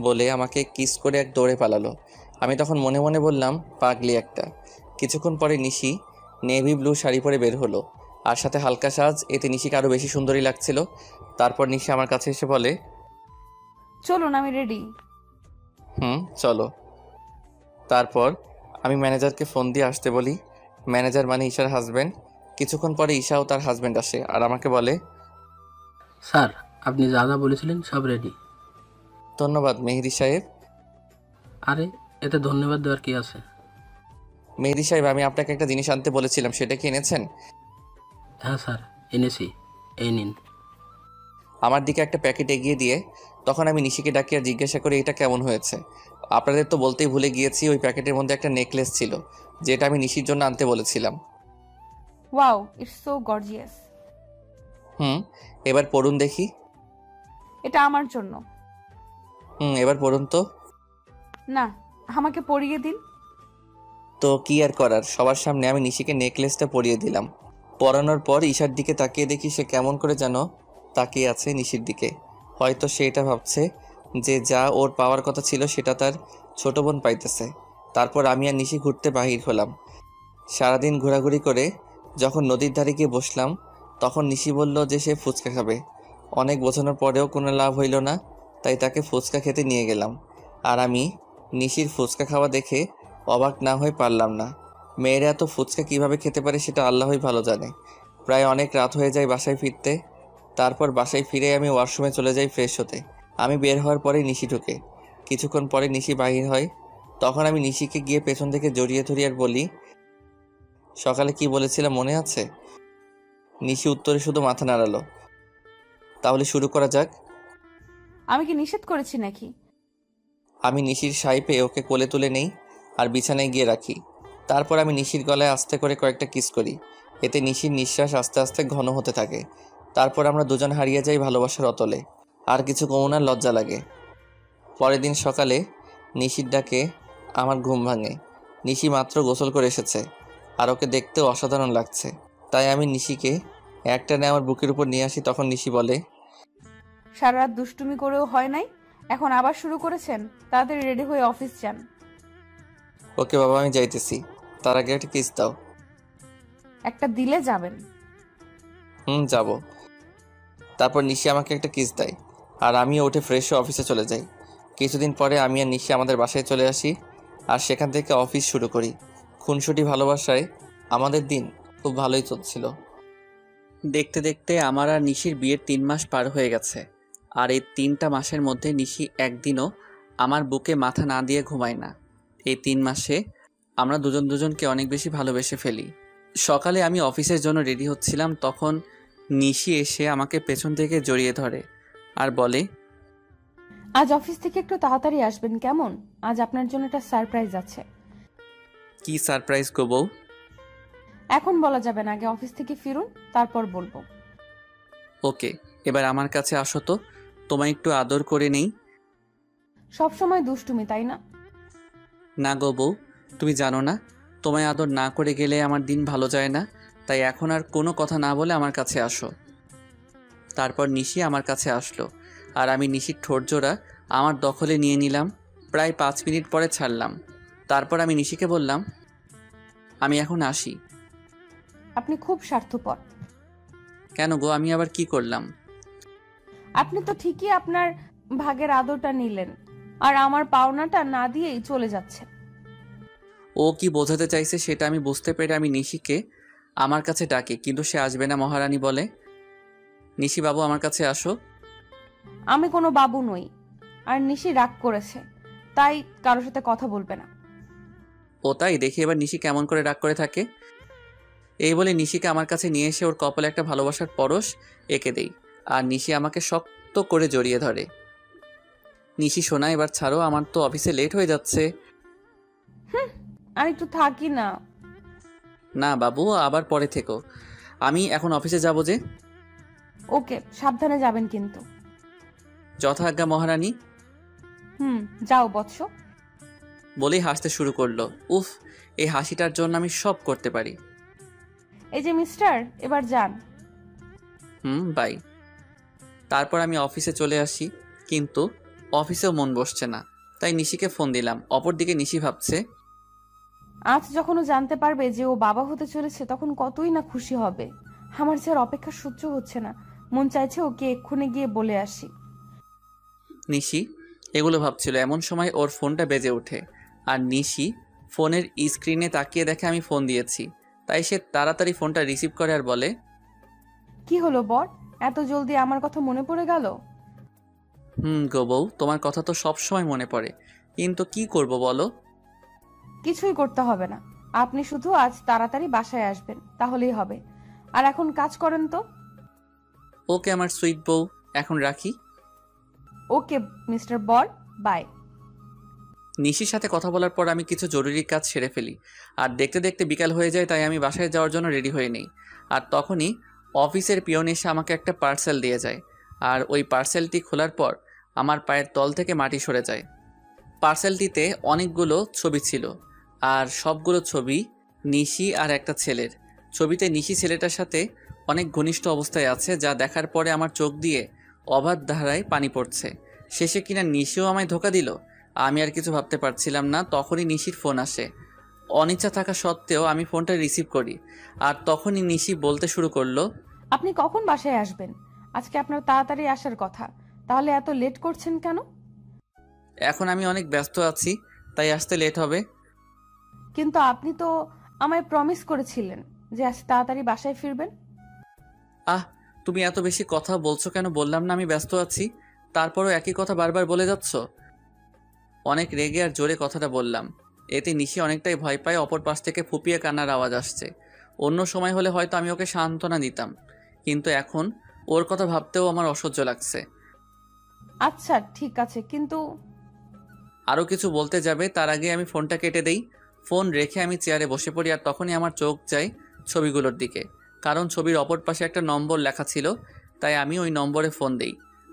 বলে আমাকে কিস করে এক দৌড়ে পালালো। আমি তখন মনে মনে বললাম, পাগলি একটা। কিছুক্ষণ পরে নিশি নেভি ব্লু শাড়ি পরে বের হলো, আর সাথে হালকা সাজ। এতে নিশিকে আরও বেশি সুন্দরী লাগছিল। তারপর নিশি আমার কাছে এসে বলে, চলুন, আমি রেডি। চলো। তারপর আমি ম্যানেজারকে ফোন দিয়ে আসতে বলি। ম্যানেজার মানে ঈশার হাজব্যান্ড। কিছুক্ষণ পরে ঈশা ও তার হাজব্যান্ড আসে, আর আমাকে বলে, স্যার, আপনি যা যা বলেছিলেন সব রেডি। ধন্যবাদ মেহেদি সাহেব। আরে, এতে ধন্যবাদ দেওয়ার কি আছে? মেহেদি সাহেব, আমি আপনাকে একটা জিনিস আনতে বলেছিলাম, সেটা কি এনেছেন? হ্যাঁ স্যার, এনেছি, এই নিন। আমার দিকে একটা প্যাকেট এগিয়ে দিয়ে তখন আমি নিশিকে ডাকি আর জিজ্ঞাসা করি, এটা কেমন হয়েছে? আপনাদের তো বলতেই ভুলে গিয়েছি, ওই প্যাকেটের মধ্যে একটা নেকলেস ছিল, যেটা আমি নিশির জন্য আনতে বলেছিলাম। Wow, it's so gorgeous. এবার পড়ুন দেখি। এটা আমার জন্য। এবার পড়ুন তো। না, আমাকে পরিয়ে দিন। তো কি আর করার, সবার সামনে আমি নিশিকে নেকলেসটা পরিয়ে দিলাম। পরানোর পর ঈশার দিকে তাকিয়ে দেখি সে কেমন করে যেন তাকিয়ে আছে নিশির দিকে। হয়তো সে এটা ভাবছে যে যা ওর পাওয়ার কথা ছিল সেটা তার ছোট বোন পাইতেছে। তারপর আমি আর নিশি ঘুরতে বাহির হলাম। সারাদিন ঘোরাঘুরি করে যখন নদীর ধারে গিয়ে বসলাম, তখন নিশি বলল যে সে ফুচকা খাবে। অনেক বোঝানোর পরেও কোনো লাভ হইল না, তাই তাকে ফুচকা খেতে নিয়ে গেলাম। আর আমি নিশির ফুচকা খাওয়া দেখে অবাক না হয়ে পারলাম না। মেয়েরা এত ফুচকা কিভাবে খেতে পারে সেটা আল্লাহই ভালো জানে। প্রায় অনেক রাত হয়ে যায় বাসায় ফিরতে। তারপর বাসায় ফিরে আমি ওয়াশরুমে চলে যাই ফ্রেশ হতে। আমি বের হওয়ার পরেই নিশি ঢোকে। কিছুক্ষণ পরে নিশি বাহির হয়। তখন আমি নিশিকে গিয়ে পেছন থেকে জড়িয়ে ধরি আর বলি, সকালে কি বলেছিলাম মনে আছে? নিশি উত্তরে শুধু মাথা নাড়ালো। তাহলে শুরু করা যাক। আমি কি নিষেধ করেছি নাকি? আমি নিশির সাই পেয়ে ওকে কোলে তুলে নেই আর বিছানায় গিয়ে রাখি। তারপর আমি নিশির গলায় আস্তে করে কয়েকটা কিস করি। এতে নিশির নিঃশ্বাস আস্তে আস্তে ঘন হতে থাকে। তারপর আমরা দুজন হারিয়ে যাই ভালোবাসার অতলে। আর কিছু কমনার লজ্জা লাগে। পরের দিন সকালে নিশির ডাকে আমার ঘুম ভাঙে। নিশি মাত্র গোসল করে এসেছে, আর ওকে দেখতেও অসাধারণ লাগছে। তাই আমি নিশিকে একটানে আমার বুকের উপর নিয়ে আসি। তখন নিশি বলে, সারা রাত দুষ্টুমি করেও হয় নাই, এখন আবার শুরু করেছেন। তাড়াতাড়ি রেডি হয়ে অফিস যান। ওকে বাবা, আমি যাইতেছি। তার আগে একটা কিস দাও। একটা দিলে যাবেন। যাব। তারপর নিশি আমাকে একটা কিস দেয় আর আমিও উঠে ফ্রেশ হয়ে অফিসে চলে যাই। কিছুদিন পরে আমি আর নিশি আমাদের বাসায় চলে আসি আর সেখান থেকে অফিস শুরু করি। খুনসুটি ভালোবাসায় আমাদের দিন খুব ভালোই চলছিল। দেখতে দেখতে আমার আর নিশির বিয়ের 3 মাস পার হয়ে গেছে। আর এই 3টা মাসের মধ্যে নিশি একদিনও আমার বুকে মাথা না দিয়ে ঘুমায় না। এই 3 মাসে আমরা দুজন দুজনকে অনেক বেশি ভালোবেসে ফেলি। সকালে আমি অফিসের জন্য রেডি হচ্ছিলাম, তখন নিশি এসে আমাকে পেছন থেকে জড়িয়ে ধরে আর বলে, আজ অফিস থেকে একটু তাড়াতাড়ি আসবেন কেমন? আজ আপনার জন্য একটা সারপ্রাইজ আছে। কি সারপ্রাইজ গো বউ? এখন বলা যাবে না, আগে অফিস থেকে ফিরুন, তারপর বলবো। ওকে, এবার আমার কাছে আসো তো, তোমায় একটু আদর করে নেই। সব সময় দুষ্টুমি, তাই না? না গো বউ, তুমি জানো না, তোমায় আদর না করে গেলে আমার দিন ভালো যায় না। তাই এখন আর কোনো কথা না বলে আমার কাছে আসো। তারপর নিশি আমার কাছে আসলো আর আমি নিশির ঠোঁটজোড়া আমার দখলে নিয়ে নিলাম। প্রায় 5 মিনিট পরে ছাড়লাম। তারপর আমি নিশিকে বললাম, আমি এখন আসি। আপনি খুব স্বার্থপর। কেন গো, আমি আবার কি করলাম? আপনি তো ঠিকই আপনার ভাগের আদরটা নিলেন, আর আমার পাওনাটা না দিয়েই চলে যাচ্ছে। ও কি বোঝাতে চাইছে সেটা আমি বুঝতে পেরে আমি নিশিকে আমার কাছে ডাকি, কিন্তু সে আসবে না। মহারানী বলে, নিশি বাবু আমার কাছে আসো। আমি কোনো বাবু নই, আর নিশি রাগ করেছে, তাই কারোর সাথে কথা বলবে না। ও তাই? দেখি এবার নিশি কেমন করে রাগ করে থাকে। এই বলে নিশিকে আমার কাছে নিয়ে এসে ওর কপালে একটা ভালোবাসার পরশ এঁকে দেই আর নিশি আমাকে শক্ত করে জড়িয়ে ধরে। নিশি শোনা, এবার ছাড়ো, আমার তো অফিসে লেট হয়ে যাচ্ছে। আর একটু থাকি না। না বাবু, আবার পরে থেকো, আমি এখন অফিসে যাব যে। ওকে, সাবধানে যাবেন কিন্তু। যথাজ্ঞা মহারানী। যাও বৎস। বলেই হাসতে শুরু করলো। উফ, এই হাসিটার জন্য আমি সব করতে পারি। এই যে মিস্টার, এবার যান। বাই। তারপর আমি অফিসে চলে আসি, কিন্তু অফিসেও মন বসছে না। তাই নিশিকে ফোন দিলাম। অপরদিকে নিশি ভাবছে, আজ যখন ও জানতে পারবে যে ও বাবা হতে চলেছে, তখন কতই না খুশি হবে। আমার যে আর অপেক্ষা সহ্য হচ্ছে না, মন চাইছে ওকে এক্ষুনি গিয়ে বলে আসি। নিশি এগুলো ভাবছিল, এমন সময় ওর ফোনটা বেজে ওঠে আর নিশি ফোনের স্ক্রিনে তাকিয়ে দেখে আমি ফোন দিয়েছি। তাই সে তাড়াতাড়ি ফোনটা রিসিভ করে আর বলে, কি হলো বর, এত জলদি আমার কথা মনে পড়ে গেল? গো বউ, তোমার কথা তো সব সময় মনে পড়ে, কিন্তু কি করব বলো? কিছুই করতে হবে না, আপনি শুধু আজ তাড়াতাড়ি বাসায় আসবেন, তাহলেই হবে। আর এখন কাজ করেন তো। ওকে আমার সুইট বউ, এখন রাখি। ওকে মিস্টার বর, বাই। নিশির সাথে কথা বলার পর আমি কিছু জরুরি কাজ সেরে ফেলি আর দেখতে দেখতে বিকাল হয়ে যায়। তাই আমি বাসায় যাওয়ার জন্য রেডি হয়ে নেই। আর তখনই অফিসের পিয়ন এসে আমাকে একটা পার্সেল দিয়ে যায় আর ওই পার্সেলটি খোলার পর আমার পায়ের তল থেকে মাটি সরে যায়। পার্সেলটিতে অনেকগুলো ছবি ছিল আর সবগুলো ছবি নিশি আর একটা ছেলের। ছবিতে নিশি ছেলেটার সাথে অনেক ঘনিষ্ঠ অবস্থায় আছে, যা দেখার পরে আমার চোখ দিয়ে অবাধ ধারায় পানি পড়ছে। শেষে কিনা নিশিও আমায় ধোকা দিল। আমি আর কিছু ভাবতে পারছিলাম না। তখনই নিশির ফোন আসে। অনিচ্ছা থাকা সত্ত্বেও আমি ফোনটা রিসিভ করি আর তখনই নিশি বলতে শুরু করলো, আপনি কখন বাসায় আসবেন? আজকে আপনার তাড়াতাড়ি আসার কথা, তাহলে এত লেট করছেন কেন? এখন আমি অনেক ব্যস্ত আছি, তাই আসতে লেট হবে। কিন্তু আপনি তো আমায় প্রমিস করেছিলেন যে আজ তাড়াতাড়ি বাসায় ফিরবেন। তুমি এত বেশি কথা বলছো কেন? বললাম না আমি ব্যস্ত আছি, তারপরও একই কথা বারবার বলে যাচ্ছ। অনেক রেগে আর জোরে কথাটা বললাম। এতে নিশি অনেকটাই ভয় পায়। অপর পাশ থেকে ফুপিয়ে কান্নার আওয়াজ আসছে। অন্য সময় হলে হয়তো আমি ওকে সান্ত্বনা দিতাম, কিন্তু এখন ওর কথা ভাবতেও আমার অসহ্য লাগছে। আচ্ছা ঠিক আছে, কিন্তু আরও কিছু বলতে যাবে তার আগে আমি ফোনটা কেটে দেই। ফোন রেখে আমি চেয়ারে বসে পড়ি আর তখনই আমার চোখ যায় ছবিগুলোর দিকে, কারণ ছবির অপর পাশে একটা নম্বর লেখা ছিল। তাই আমি ওই নম্বরে ফোন দেই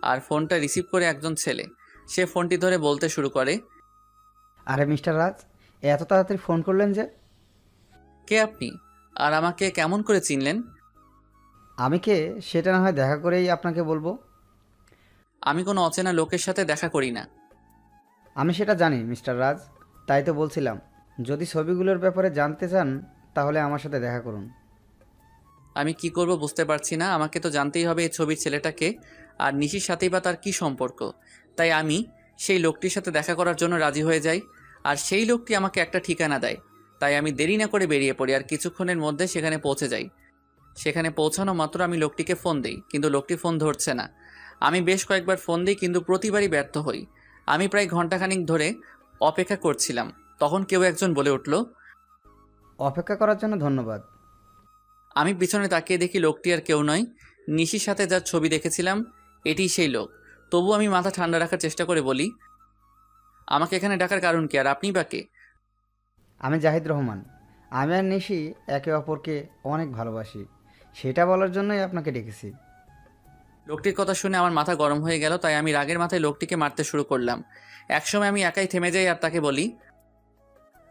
আর ফোনটা রিসিভ করে একজন ছেলে। সে ফোনটি ধরে বলতে শুরু করে, আরে মিস্টার রাজ, এত তাড়াতাড়ি ফোন করলেন যে? কে আপনি আর আমাকে কেমন করে চিনলেন? আমি কে সেটা না হয় দেখা করেই আপনাকে বলবো। আমি কোনো অচেনা লোকের সাথে দেখা করি না। আমি সেটা জানি মিস্টার রাজ, তাই তো বলছিলাম যদি ছবিগুলোর ব্যাপারে জানতে চান তাহলে আমার সাথে দেখা করুন। আমি কি করব বুঝতে পারছি না। আমাকে তো জানতেই হবে এই ছবির ছেলেটাকে, আর নিশির সাথেই বা তার কী সম্পর্ক। তাই আমি সেই লোকটির সাথে দেখা করার জন্য রাজি হয়ে যাই, আর সেই লোকটি আমাকে একটা ঠিকানা দেয়। তাই আমি দেরি না করে বেরিয়ে পড়ি, আর কিছুক্ষণের মধ্যে সেখানে পৌঁছে যাই। সেখানে পৌঁছানো মাত্র আমি লোকটিকে ফোন দিই, কিন্তু লোকটি ফোন ধরছে না। আমি বেশ কয়েকবার ফোন দিই, কিন্তু প্রতিবারই ব্যর্থ হই। আমি প্রায় ঘন্টাখানিক ধরে অপেক্ষা করছিলাম। তখন কেউ একজন বলে উঠল, অপেক্ষা করার জন্য ধন্যবাদ। আমি পিছনে তাকিয়ে দেখি লোকটি আর কেউ নয়, নিশির সাথে যার ছবি দেখেছিলাম এটিই সেই লোক। তবু আমি মাথা ঠান্ডা রাখার চেষ্টা করে বলি, আমাকে এখানে ডাকার কারণ কি, আর আপনি বা কে? আমি জাহিদ রহমান। আমি আর নিশি একে অপরকে অনেক ভালোবাসি, সেটা বলার জন্যই আপনাকে ডেকেছি। লোকটির কথা শুনে আমার মাথা গরম হয়ে গেল, তাই আমি রাগের মাথায় লোকটিকে মারতে শুরু করলাম। একসময় আমি একাই থেমে যাই আর তাকে বলি,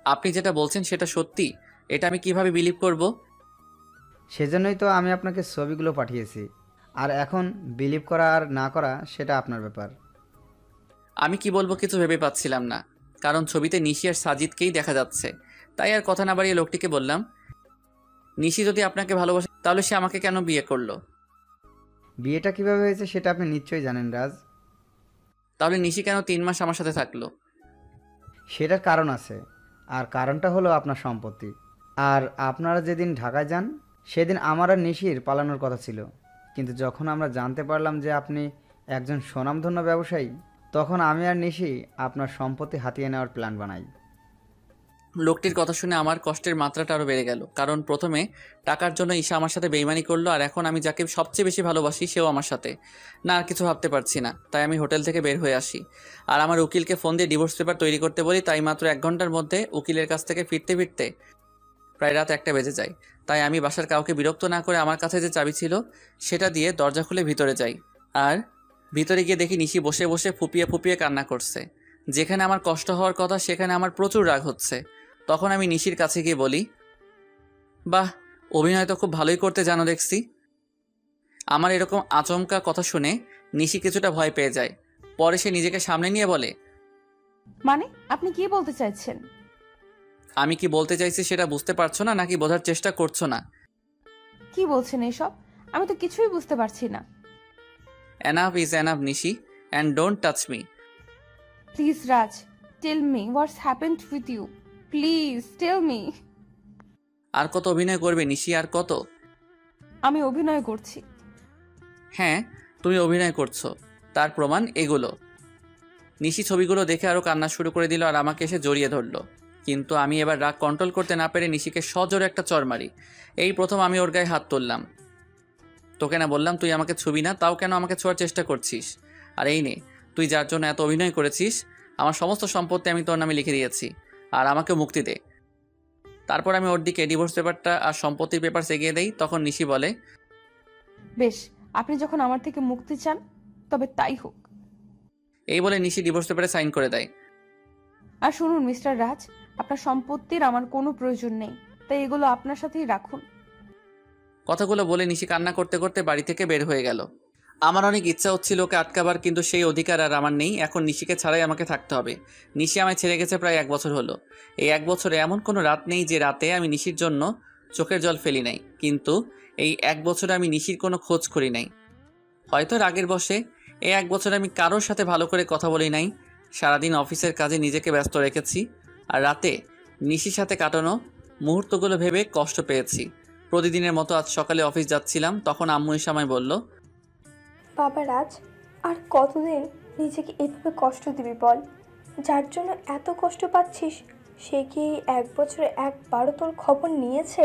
আপনি যেটা বলছেন সেটা সত্যি? এটা আমি কিভাবে বিলিভ করব? সেজন্যই তো আমি আপনাকে ছবিগুলো পাঠিয়েছি, আর এখন বিলিভ করা আর না করা সেটা আপনার ব্যাপার। আমি কি বলবো কিছু ভেবে পাচ্ছিলাম না, কারণ ছবিতে নিশি আর সাজিদকেই দেখা যাচ্ছে। তাই আর কথা না বাড়িয়ে লোকটিকে বললাম, নিশি যদি আপনাকে ভালোবাসে তাহলে সে আমাকে কেন বিয়ে করলো? বিয়েটা কিভাবে হয়েছে সেটা আপনি নিশ্চয়ই জানেন রাজ। তাহলে নিশি কেন 3 মাস আমার সাথে থাকলো? সেটার কারণ আছে, আর কারণটা হলো আপনার সম্পত্তি। আর আপনারা যেদিন ঢাকায় যান সেদিন আমার আর নিশির পালানোর কথা ছিল, কিন্তু যখন আমরা জানতে পারলাম যে আপনি একজন স্বনামধন্য ব্যবসায়ী, তখন আমি আর নিশি আপনার সম্পত্তি হাতিয়ে নেওয়ার প্ল্যান বানাই। লোকটির কথা শুনে আমার কষ্টের মাত্রাটা আরও বেড়ে গেল, কারণ প্রথমে টাকার জন্য ঈশা আমার সাথে বেইমানি করলো, আর এখন আমি যাকে সবচেয়ে বেশি ভালোবাসি সেও আমার সাথে। না, আর কিছু ভাবতে পারছি না। তাই আমি হোটেল থেকে বের হয়ে আসি, আর আমার উকিলকে ফোন দিয়ে ডিভোর্স পেপার তৈরি করতে বলি। তাই মাত্র 1 ঘন্টার মধ্যে উকিলের কাছ থেকে ফিরতে ফিরতে প্রায় রাত 1টা বেজে যায়। তাই আমি বাসার কাউকে বিরক্ত না করে আমার কাছে যে চাবি ছিল সেটা দিয়ে দরজা খুলে ভিতরে যাই, আর ভিতরে গিয়ে দেখি নিশি বসে বসে ফুপিয়ে ফুপিয়ে কান্না করছে। যেখানে আমার কষ্ট হওয়ার কথা সেখানে আমার প্রচুর রাগ হচ্ছে। তখন আমি নিশির কাছে গিয়ে বলি, বাহ, অভিনয় তো খুব ভালোই করতে জানো দেখছি। আমার এরকম আচমকা কথা শুনে নিশি কিছুটা ভয় পেয়ে যায়। পরে সে নিজেকে সামনে নিয়ে বলে, মানে আপনি কি বলতে চাইছেন? আমি কি বলতে চাইছি সেটা বুঝতে পারছো না, নাকি বোঝার চেষ্টা করছো না? কি বলছেন এসব? আমি তো কিছুই বুঝতে পারছি না। Enough is enough Nishi, and don't touch me. Please Raj, tell me what's happened with you. Please tell me. আর কত অভিনয় করবে নিশি, আর কত? আমি অভিনয় করছি। হ্যাঁ, তুমি অভিনয় করছো, তার প্রমাণ এগুলো। নিশি ছবিগুলো দেখে আরও কান্না শুরু করে দিল, আর আমাকে এসে জড়িয়ে ধরলো। কিন্তু আমি এবার রাগ কন্ট্রোল করতে না পেরে নিশিকে সজোরে একটা চড় মারি। এই প্রথম আমি ওর গায়ে হাত তুললাম। তোকে না বললাম তুই আমাকে ছবি না, তাও কেন আমাকে ছোঁয়ার চেষ্টা করছিস? আর এই নে, তুই যার জন্য এত অভিনয় করেছিস, আমার সমস্ত সম্পত্তি আমি তোর নামে লিখে দিয়েছি, আর আমাকে মুক্তি দে। তারপর আমি ওর দিকে ডিভোর্স পেপারটা আর সম্পত্তির পেপার এগিয়ে দেই। তখন নিশি বলে, বেশ, আপনি যখন আমার থেকে মুক্তি চান তবে তাই হোক। এই বলে নিশি ডিভোর্স পেপারে সাইন করে দেয়। আর শুনুন মিস্টার রাজ, আপনার সম্পত্তির আমার কোনো প্রয়োজন নেই, তাই এগুলো আপনার সাথেই রাখুন। কথাগুলো বলে নিশি কান্না করতে করতে বাড়ি থেকে বের হয়ে গেল। আমার অনেক ইচ্ছা হচ্ছিল ওকে আটকাবার, কিন্তু সেই অধিকার আর আমার নেই। এখন নিশিকে ছাড়াই আমাকে থাকতে হবে। নিশি আমায় ছেড়ে গেছে প্রায় 1 বছর হলো। এই 1 বছরে এমন কোনো রাত নেই যে রাতে আমি নিশির জন্য চোখের জল ফেলি নাই, কিন্তু এই 1 বছরে আমি নিশির কোনো খোঁজ করি নাই। হয়তো রাগের বশে এই 1 বছরে আমি কারোর সাথে ভালো করে কথা বলি নাই। সারাদিন অফিসের কাজে নিজেকে ব্যস্ত রেখেছি, আর রাতে নিশির সাথে কাটানো মুহূর্তগুলো ভেবে কষ্ট পেয়েছি। প্রতিদিনের মতো আজ সকালে অফিস যাচ্ছিলাম, তখন আম্মু এসে আমায় বলল, বাবা রাজ, আর কতদিন নিজেকে এভাবে কষ্ট দিবি বল? যার জন্য এত কষ্ট পাচ্ছিস সে কি 1 বছরে একবারও তোর খবর নিয়েছে?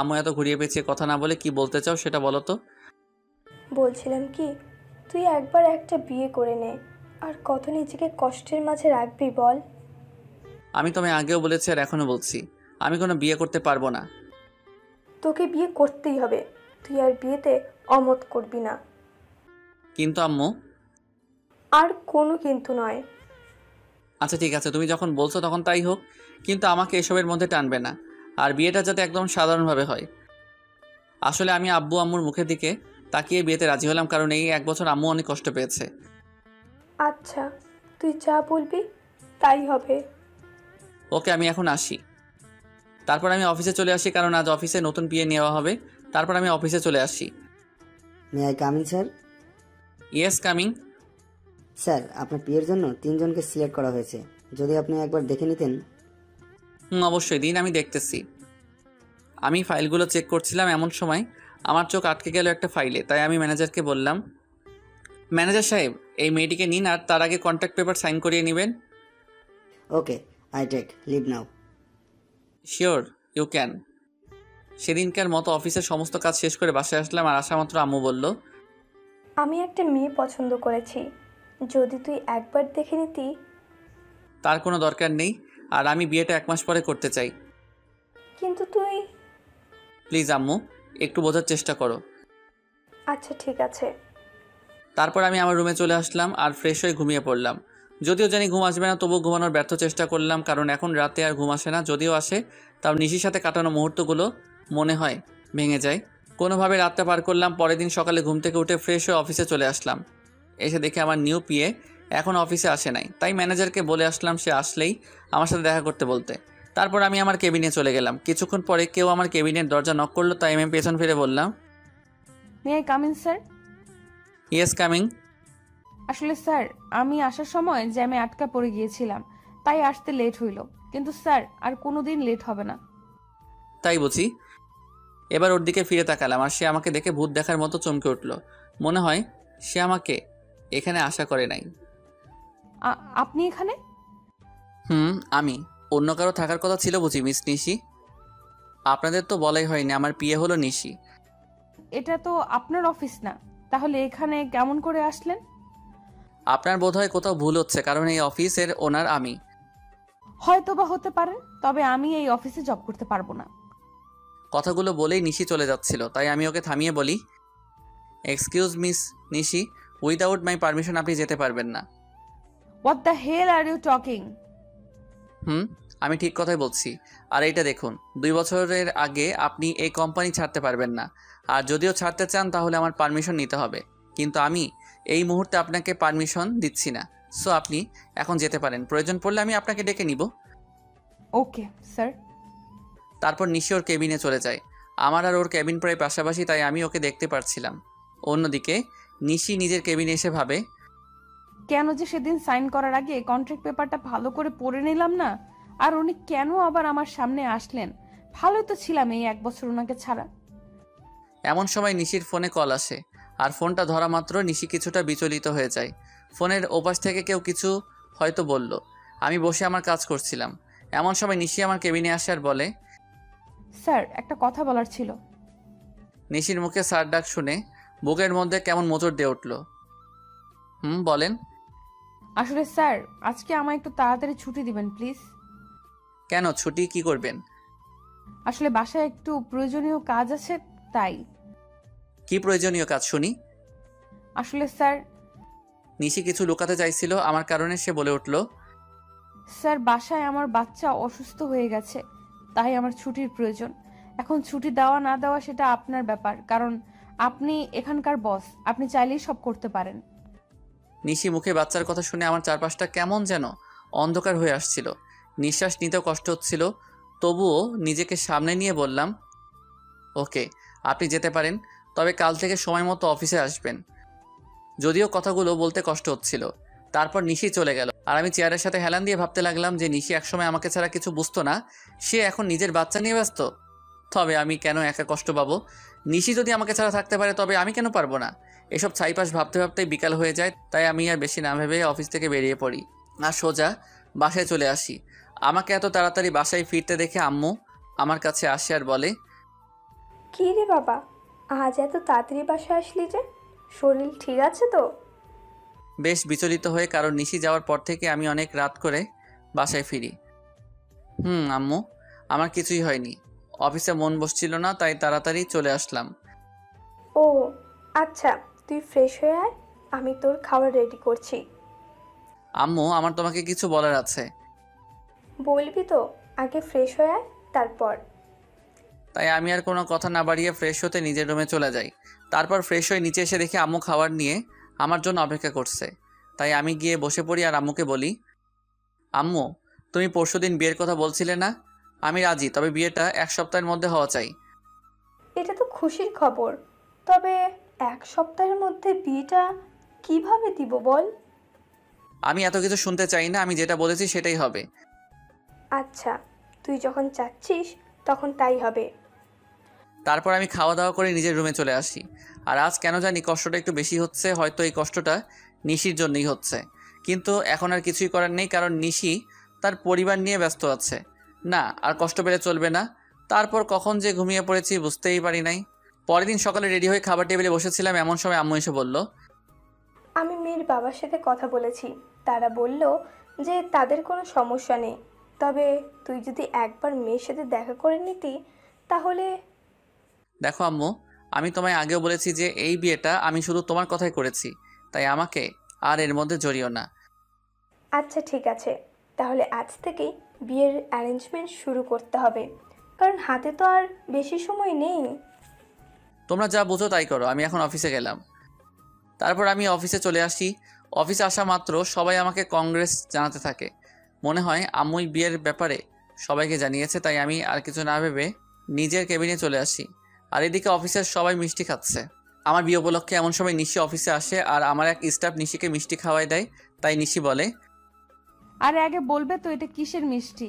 আম্মু এত ঘুরিয়ে পেঁচিয়ে কথা না বলে কি বলতে চাও সেটা বলো তো। বলছিলাম কি, তুই একবার একটা বিয়ে করে নে, আর কত নিজেকে কষ্টের মাঝে রাখবি বল? আমি তোমায় আগেও বলেছি আর এখনও বলছি, আমি কোনো বিয়ে করতে পারবো না। তোকে বিয়ে করতেই হবে, তুই আর বিয়েতে অমত করবি না। কিন্তু আম্মু। আর কোনো কিন্তু নয়। আচ্ছা ঠিক আছে, তুমি যখন বলছো তখন তাই হোক, কিন্তু আমাকে এসবের মধ্যে টানবে না, আর বিয়েটা যাতে একদম সাধারণভাবে হয়। আসলে আমি আব্বু আম্মুর মুখের দিকে তাকিয়ে বিয়েতে রাজি হলাম, কারণ এই 1 বছর আম্মু অনেক কষ্ট পেয়েছে। আচ্ছা, তুই যা বলবি তাই হবে। ওকে, আমি এখন আসি। তারপর আমি অফিসে চলে আসি, কারণ আজ অফিসে নতুন পিএ নেওয়া হবে। তারপর আমি অফিসে চলে আসি। May I coming sir? Yes, coming. Sir, আপনার পিএর জন্য 3 জনকে সিলেক্ট করা হয়েছে, যদি আপনি একবার দেখে নিতেন। অবশ্যই দিন, আমি দেখতেছি। আমি ফাইলগুলো চেক করছিলাম, এমন সময় আমার চোখ আটকে গেল একটা ফাইলে। তাই আমি ম্যানেজারকে বললাম, ম্যানেজার সাহেব, এই মেয়েটিকে নিন, আর তার আগে কন্ট্রাক্ট পেপার সাইন করিয়ে নেবেন। Okay, I take leave now. Sure, you can. সেদিনকার মতো অফিসের সমস্ত কাজ শেষ করে বাসায় আসলাম, আর আসা মাত্র আম্মু বলল, আমি একটা মেয়ে পছন্দ করেছি, যদি তুই একবার দেখে নিতি। তার কোনো দরকার নেই, আর আমি বিয়েটা 1 মাস পরে করতে চাই। কিন্তু তুই। প্লিজ আম্মু, একটু বোঝার চেষ্টা করো। আচ্ছা ঠিক আছে। তারপর আমি আমার রুমে চলে আসলাম আর ফ্রেশ হয়ে ঘুমিয়ে পড়লাম। যদিও জানি ঘুম আসবে না, তবুও ঘুমানোর ব্যর্থ চেষ্টা করলাম, কারণ এখন রাতে আর ঘুম আসে না। যদিও আসে, তাও নিশির সাথে কাটানো মুহূর্তগুলো মনে হয় ভেঙে যায়। কোনোভাবে রাতটা পার করলাম। পরের দিন সকালে ঘুম থেকে উঠে ফ্রেশ হয়ে অফিসে চলে আসলাম। এসে দেখে আমার নিউ পিএ এখন অফিসে আসে নাই। তাই ম্যানেজারকে বলে আসলাম সে আসলেই আমার সাথে দেখা করতে বলতে। তারপর আমি আমার কেবিনে চলে গেলাম। কিছুক্ষণ পরে কেউ আমার কেবিনের দরজা নক করলো, তাই আমি পেছন ফিরে বললাম, may I come in sir? Yes, coming. আসলে স্যার, আমি আসার সময় জ্যামে আটকা পড়ে গিয়েছিলাম, তাই আসতে লেট হইল। কিন্তু স্যার, আর কোনোদিন লেট হবে না। তাই বুঝি? এবার ওর দিকে ফিরে তাকালাম, আর সে আমাকে দেখে ভূত দেখার মতো চমকে উঠল। মনে হয় সে আমাকে এখানে আশা করে নাই। আপনি এখানে? আমি। অন্য কারো থাকার কথা ছিল বুঝি মিস নিশি? আপনাদের তো বলাই হয়নি আমার পিএ হলো নিশি। এটা তো আপনার অফিস না, তাহলে এখানে কেমন করে আসলেন? আপনার বোধহয় কোথাও ভুল হচ্ছে, কারণ এই অফিসের ওনার আমি। হয়তো বা হতে পারেন, তবে আমি এই অফিসে জব করতে পারবো না। কথাগুলো বলেই নিশি চলে যাচ্ছিল, তাই আমি ওকে থামিয়ে বলি, excuse miss Nishi, without my permission আপনি যেতে পারবেন না। What the hell are you talking? আমি ঠিক কথাই বলছি। আর এইটা দেখুন, 2 বছরের আগে আপনি এই কোম্পানি ছাড়তে পারবেন না, আর যদিও ছাড়তে চান তাহলে আমার পারমিশন নিতে হবে। কিন্তু আমি এই মুহূর্তে আপনাকে পারমিশন দিচ্ছি না। সো আপনি এখন যেতে পারেন, প্রয়োজন পড়লে আমি আপনাকে ডেকে নিব। Okay sir. তারপর নিশি ওর কেবিনে চলে যায়। আমার আর ওর কেবিন প্রায় পাশাপাশি, তাই আমি ওকে দেখতে পারছিলাম। অন্যদিকে নিশি নিজের কেবিনে এসে ভাবে, কেন যে সেদিন সাইন করার আগে কন্ট্রাক্ট পেপারটা ভালো করে পড়ে নিলাম না, আর উনি কেন আবার আমার সামনে আসলেন? ভালোই তো ছিলাম এই 1 বছর ওনাকে ছাড়া। এমন সময় নিশির ফোনে কল আসে, আর ফোনটা ধরা মাত্র নিশি কিছুটা বিচলিত হয়ে যায়। ফোনের ওপাশ থেকে কেউ কিছু হয়তো বলল। আমি বসে আমার কাজ করছিলাম। এমন সময় নিশি আমার কেবিনে আসে আর বলে, স্যার, একটা কথা বলার ছিল। নিশির মুখে স্যার ডাক শুনে বুকের মধ্যে কেমন মোচড় দিয়ে উঠল। বলেন। আসলে স্যার, আজকে আমায় একটু তাড়াতাড়ি ছুটি দিবেন প্লিজ। কেন, ছুটি কি করবেন? আসলে বাসায় একটু প্রয়োজনীয় কাজ আছে, তাই। কি প্রয়োজনীয় কাজ শুনি? আসলে স্যার। নিশি কিছু লুকাতে চাইছিল আমার কারণে, সে বলে উঠল, স্যার, বাসায় আমার বাচ্চা অসুস্থ হয়ে গেছে, তাই আমার ছুটির প্রয়োজন। এখন ছুটি দেওয়া না দেওয়া সেটা আপনার ব্যাপার, কারণ আপনি এখানকার বস, আপনি চাইলেই সব করতে পারেন। নিশি মুখে বাচ্চার কথা শুনে আমার চারপাশটা কেমন যেন অন্ধকার হয়ে আসছিল। নিঃশ্বাস নিতেও কষ্ট হচ্ছিল। তবুও নিজেকে সামনে নিয়ে বললাম, ওকে, আপনি যেতে পারেন, তবে কাল থেকে সময় মতো অফিসে আসবেন। যদিও কথাগুলো বলতে কষ্ট হচ্ছিল। তারপর নিশি চলে গেল, আর আমি চেয়ারের সাথে হেলান দিয়ে ভাবতে লাগলাম যে নিশি একসময় আমাকে ছাড়া কিছু বুঝতো না, সে এখন নিজের বাচ্চা নিয়ে ব্যস্ত। তবে আমি কেন একা কষ্ট পাবো? নিশি যদি আমাকে ছাড়া থাকতে পারে, তবে আমি কেন পারবো না? এসব ছাইপাশ ভাবতে ভাবতেই বিকাল হয়ে যায়। তাই আমি আর বেশি না ভেবে অফিস থেকে বেরিয়ে পড়ি আর সোজা বাসায় চলে আসি। আমাকে এত তাড়াতাড়ি বাসায় ফিরতে দেখে আম্মু আমার কাছে আসে আর বলে, কী রে বাবা, আজ এত তাড়াতাড়ি বাসায় আসলি যে? শরীর ঠিক আছে তো? বেশ বিচলিত হয়ে, কারণ নিশি যাওয়ার পর থেকে আমি অনেক রাত করে বাসায় ফিরি। আম্মু, আমার কিছুই হয়নি। অফিসে মন বসছিল না, তাই তাড়াতাড়ি চলে আসলাম। ও আচ্ছা, তুই ফ্রেশ হয়ে আয়, আমি তোর খাবার রেডি করছি। আম্মু, আমার তোমাকে কিছু বলার আছে। বলবি তো? আগে ফ্রেশ হয়ে আয়, তারপর। তাই আমি আর কোনো কথা না বাড়িয়ে ফ্রেশ হতে নিজের রুমে চলে যাই। তারপর ফ্রেশ হয়ে নিচে এসে দেখি আম্মু খাবার নিয়ে আমার জন্য অপেক্ষা করছে। তাই আমি গিয়ে বসে পড়ি আর আম্মুকে বলি, আম্মু, তুমি পরশুদিন বিয়ের কথা বলছিলে না? আমি রাজি, তবে বিয়েটা 1 সপ্তাহের মধ্যে হওয়া চাই। এটা তো খুশির খবর, তবে 1 সপ্তাহের মধ্যে বিয়েটা কিভাবে দিব বল? আমি এত কিছু শুনতে চাই না, আমি যেটা বলেছি সেটাই হবে। আচ্ছা, তুই যখন চাচ্ছিস তখন তাই হবে। তারপর আমি খাওয়া দাওয়া করে নিজের রুমে চলে আসি। আর আজ কেন জানি কষ্টটা একটু বেশি হচ্ছে, হয়তো এই কষ্টটা নিশির জন্যই হচ্ছে। কিন্তু এখন আর কিছুই করার নেই, কারণ নিশি তার পরিবার নিয়ে ব্যস্ত আছে। না, আর কষ্ট পেলে চলবে না। তারপর কখন যে ঘুমিয়ে পড়েছি বুঝতেই পারি নাই। পরের দিন সকালে রেডি হয়ে খাবার টেবিলে বসেছিলাম, এমন সময় আম্মু এসে বলল, আমি মেয়ের বাবার সাথে কথা বলেছি, তারা বলল যে তাদের কোনো সমস্যা নেই, তবে তুই যদি একবার মেয়ের সাথে দেখা করে নিতি তাহলে। দেখো আম্মু, আমি তোমায় আগেও বলেছি যে এই বিয়েটা আমি শুধু তোমার কথাই করেছি, তাই আমাকে আর এর মধ্যে জড়িও না। আচ্ছা ঠিক আছে, তাহলে আজ থেকেই বিয়ের অ্যারেঞ্জমেন্ট শুরু করতে হবে, কারণ হাতে তো আর বেশি সময় নেই। তোমরা যা বুঝো তাই করো, আমি এখন অফিসে গেলাম। তারপর আমি অফিসে চলে আসি। অফিসে আসা মাত্র সবাই আমাকে কংগ্রেস জানাতে থাকে। মনে হয় আম্মুই বিয়ের ব্যাপারে সবাইকে জানিয়েছে, তাই আমি আর কিছু না ভেবে নিজের কেবিনে চলে আসি। আর এদিকে অফিসের সবাই মিষ্টি খাচ্ছে। আমার বিয়ে উপলক্ষে এমন সময় নিশি অফিসে আসে আর আমার এক স্টাফ নিশিকে মিষ্টি খাওয়াই দেয়। তাই নিশি বলে, আরে আগে বলবে তো এটা কিসের মিষ্টি?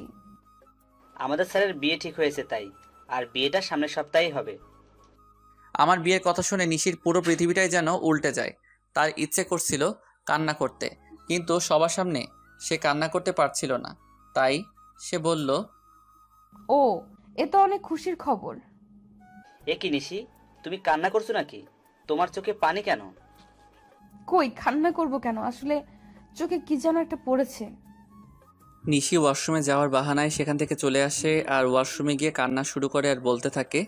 আমাদের স্যারের বিয়ে ঠিক হয়েছে তাই, আর বিয়েটা সামনের সপ্তাহেই হবে। আমার বিয়ের কথা শুনে নিশির পুরো পৃথিবীটাই যেন উল্টে যায়। তার ইচ্ছে করছিল কান্না করতে, কিন্তু সবার সামনে সে কান্না করতে পারছিল না। তাই সে বলল, ও, এ তো অনেক খুশির খবর। এ কি নিশি, তুমি কান্না করছো নাকি? তোমার চোখে পানি কেন? কই, কান্না করব কেন? আসলে চোখে কি যেন একটা পড়েছে। নিশি ওয়াশরুমে যাওয়ার বাহানায় সেখান থেকে চলে আসে আর ওয়াশরুমে গিয়ে কান্না শুরু করে আর বলতে থাকে,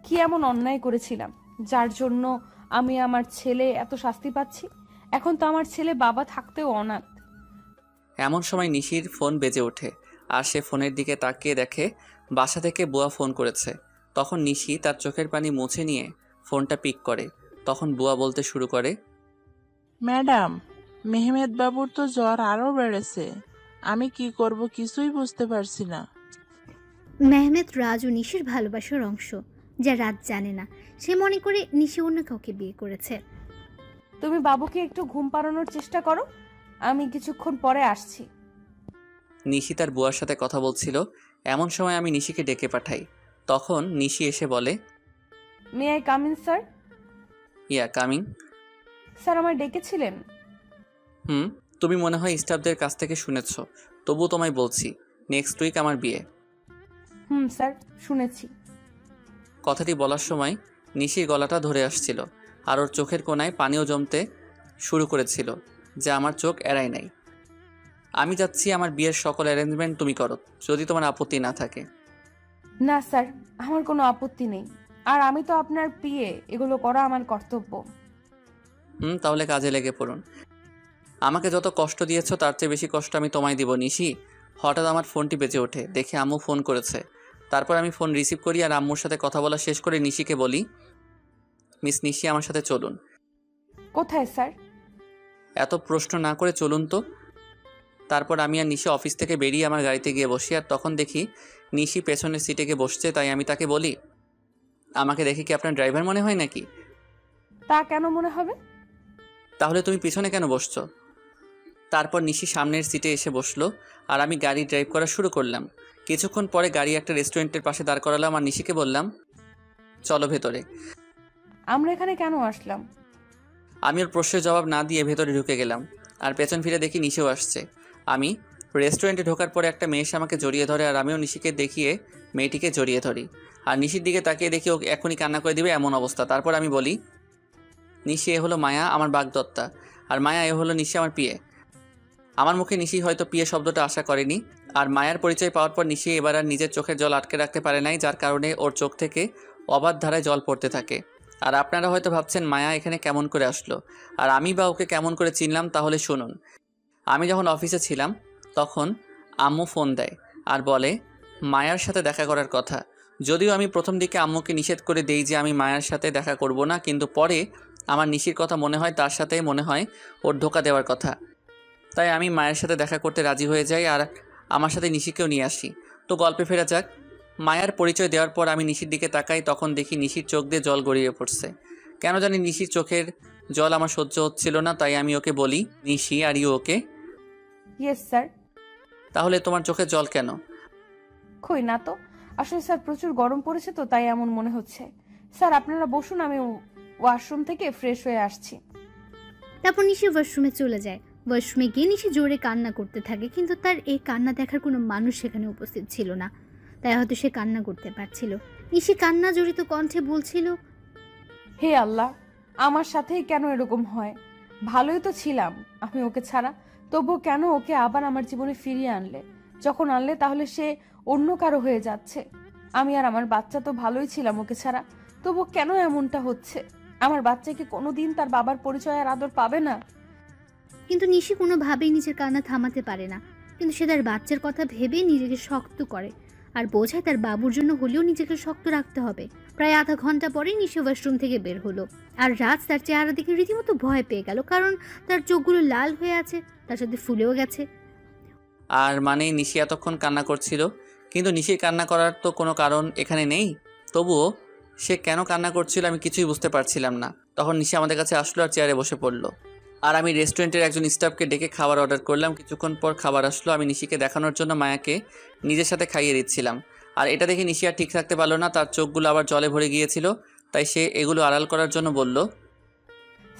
কি এমন অন্যায় করেছিলাম যার জন্য আমি আমার ছেলে এত শাস্তি পাচ্ছি? এখন তো আমার ছেলে বাবা থাকতেও অনাথ। এমন সময় নিশির ফোন বেজে ওঠে আর সে ফোনের দিকে তাকিয়ে দেখে বাসা থেকে বুয়া ফোন করেছে। তখন নিশি তার চোখের পানি মুছে নিয়ে ফোনটা পিক করে। তখন বুয়া বলতে শুরু করে, ম্যাডাম, মেহমেদ বাবুর তো জ্বর আরো বেড়েছে। আমি কি করব কিছুই বুঝতে পারছি না। মেহমেদ রাজ ও নিশির ভালোবাসার অংশ, যা রাজ জানে না। সে মনে করে নিশি অন্য কাউকে বিয়ে করেছে। তুমি বাবুকে একটু ঘুম পাড়ানোর চেষ্টা করো, আমি কিছুক্ষণ পরে আসছি। নিশি তার বুয়ার সাথে কথা বলছিল। এমন সময় আমি নিশিকে ডেকে পাঠাই। তখন নিশি এসে বলে, may I come in sir? Ya coming. Sir আমায় ডেকেছিলেন? তুমি মনে হয় স্টাফদের কাছ থেকে শুনেছ, তবু তোমায় বলছি, নেক্সট উইক আমার বিয়ে। স্যার, শুনেছি। কথাটি বলার সময় নিশির গলাটা ধরে আসছিল আর ওর চোখের কোণায় পানিও জমতে শুরু করেছিল, যা আমার চোখ এড়ায় নাই। আমি চাচ্ছি আমার বিয়ের সকল অ্যারেঞ্জমেন্ট তুমি করো, যদি তোমার আপত্তি না থাকে। না স্যার, আমার কোনো আপত্তি নেই, আর আমি তো আপনার পিএ, এগুলো করা আমার কর্তব্য। তাহলে কাজে লেগে পড়ুন। আমাকে যত কষ্ট দিয়েছ তার চেয়ে বেশি কষ্ট আমি তোমায় দিব নিশি। হঠাৎ আমার ফোনটি বেজে ওঠে, দেখে আম্মু ফোন করেছে। তারপর আমি ফোন রিসিভ করি আর আম্মুর সাথে কথা বলা শেষ করে নিশিকে বলি, মিস নিশি, আমার সাথে চলুন। কোথায় স্যার? এত প্রশ্ন না করে চলুন তো। তারপর আমি আর নিশি অফিস থেকে বেরিয়ে আমার গাড়িতে গিয়ে বসি, আর তখন দেখি নিশি পেছনের সিটে গিয়ে বসছে। তাই আমি তাকে বলি, আমাকে দেখে কি আপনার ড্রাইভার মনে হয় নাকি? তা কেন মনে হবে? তাহলে তুমি পিছনে কেন বসছো? তারপর নিশি সামনের সিটে এসে বসলো আর আমি গাড়ি ড্রাইভ করা শুরু করলাম। কিছুক্ষণ পরে গাড়ি একটা রেস্টুরেন্টের পাশে দাঁড় করালাম আর নিশিকে বললাম, চলো ভেতরে। আমরা এখানে কেন আসলাম? আমি ওর প্রশ্নের জবাব না দিয়ে ভেতরে ঢুকে গেলাম আর পেছন ফিরে দেখি নিশিও আসছে। আমি রেস্টুরেন্টে ঢোকার পরে একটা মেয়ে এসে আমাকে জড়িয়ে ধরে আর আমিও নিশিকে দেখিয়ে মেয়েটিকে জড়িয়ে ধরি। আর নিশির দিকে তাকিয়ে দেখি ও এখনই কান্না করে দিবে এমন অবস্থা। তারপর আমি বলি, নিশি, এ হলো মায়া, আমার বাগদত্তা, আর মায়া এ হলো নিশি, আমার পিয়ে। আমার মুখে নিশি হয়তো পিয়ে শব্দটা আশা করেনি। আর মায়ার পরিচয় পাওয়ার পর নিশি এবার আর নিজের চোখের জল আটকে রাখতে পারে নাই, যার কারণে ওর চোখ থেকে অবাধ ধারায় জল পড়তে থাকে। আর আপনারা হয়তো ভাবছেন মায়া এখানে কেমন করে আসলো, আর আমি বা ওকে কেমন করে চিনলাম। তাহলে শুনুন। আমি যখন অফিসে ছিলাম তখন আম্মু ফোন দেয় আর বলে মায়ার সাথে দেখা করার কথা। যদিও আমি প্রথম দিকে আম্মুকে নিষেধ করে দেই যে আমি মায়ার সাথে দেখা করব না, কিন্তু পরে আমার নিশির কথা মনে হয়, তার সাথে মনে হয় ওর ধোকা দেওয়ার কথা। তাই আমি মায়ের সাথে দেখা করতে রাজি হয়ে যাই আর আমার সাথে নিশিকেও নিয়ে আসি। তো গল্পে ফেরা যাক। মায়ার পরিচয় দেওয়ার পর আমি নিশির দিকে তাকাই, তখন দেখি নিশির চোখ দিয়ে জল গড়িয়ে পড়ছে। কেন জানি নিশির চোখের জল আমার সহ্য হচ্ছিল না, তাই আমি ওকে বলি, Nishi are you okay? Yes sir. তাহলে তোমার চোখে জল কেন? কই না তো, আসলে স্যার প্রচুর গরম পড়েছে তো তাই এমন মনে হচ্ছে। স্যার আপনারা বসুন, আমি ওয়াশরুম থেকে ফ্রেশ হয়ে আসছি। তারপর নিশি ওয়াশরুমে চলে যায়। ওয়াশরুমে গিয়ে নিশি জোরে কান্না করতে থাকে, কিন্তু তার এই কান্না দেখার কোনো মানুষ সেখানে উপস্থিত ছিল না, তাই হয়তো সে কান্না করতে পারছিল। নিশি কান্না জড়িত কণ্ঠে বলছিল, হে আল্লাহ, আমার সাথেই কেন এরকম হয়? ভালোই তো ছিলাম আমি ওকে ছাড়া, তবুও কেন ওকে আবার আমার জীবনে ফিরিয়ে আনলে? যখন আনলে তাহলে সে অন্য কারো হয়ে যাচ্ছে। আমি আর আমার বাচ্চা তো ভালোই ছিলাম ওকে ছাড়া, তবু কেন এমনটা হচ্ছে? আমার বাচ্চা কি কোনোদিন তার বাবার পরিচয় আর আদর পাবে না? কিন্তু নিশি কোনোভাবেই নিজের কান্না থামাতে পারে না। কিন্তু সে তার বাচ্চার কথা ভেবে নিজেকে শক্ত করে আর বোঝায় তার বাবুর জন্য হলেও নিজেকে শক্ত রাখতে হবে। প্রায় আধা ঘন্টা পরে নিশি ওয়াশরুম থেকে বের হলো, আর রাজ তার চেহারা দেখে রীতিমতো ভয় পেয়ে গেল, কারণ তার চোখগুলো লাল হয়ে আছে, তার সাথে ফুলেও গেছে। আর মানে নিশি এতক্ষণ কান্না করছিল, কিন্তু নিশির কান্না করার তো কোনো কারণ এখানে নেই। তবুও সে কেন কান্না করছিল আমি কিছুই বুঝতে পারছিলাম না। তখন নিশি আমাদের কাছে আসলো আর চেয়ারে বসে পড়লো, আর আমি রেস্টুরেন্টের একজন স্টাফকে ডেকে খাবার অর্ডার করলাম। কিছুক্ষণ পর খাবার আসলো। আমি নিশিকে দেখানোর জন্য মায়াকে নিজের সাথে খাইয়ে দিচ্ছিলাম, আর এটা দেখে নিশি আর ঠিক থাকতে পারলো না, তার চোখগুলো আবার জলে ভরে গিয়েছিল। তাই সে এগুলো আড়াল করার জন্য বলল,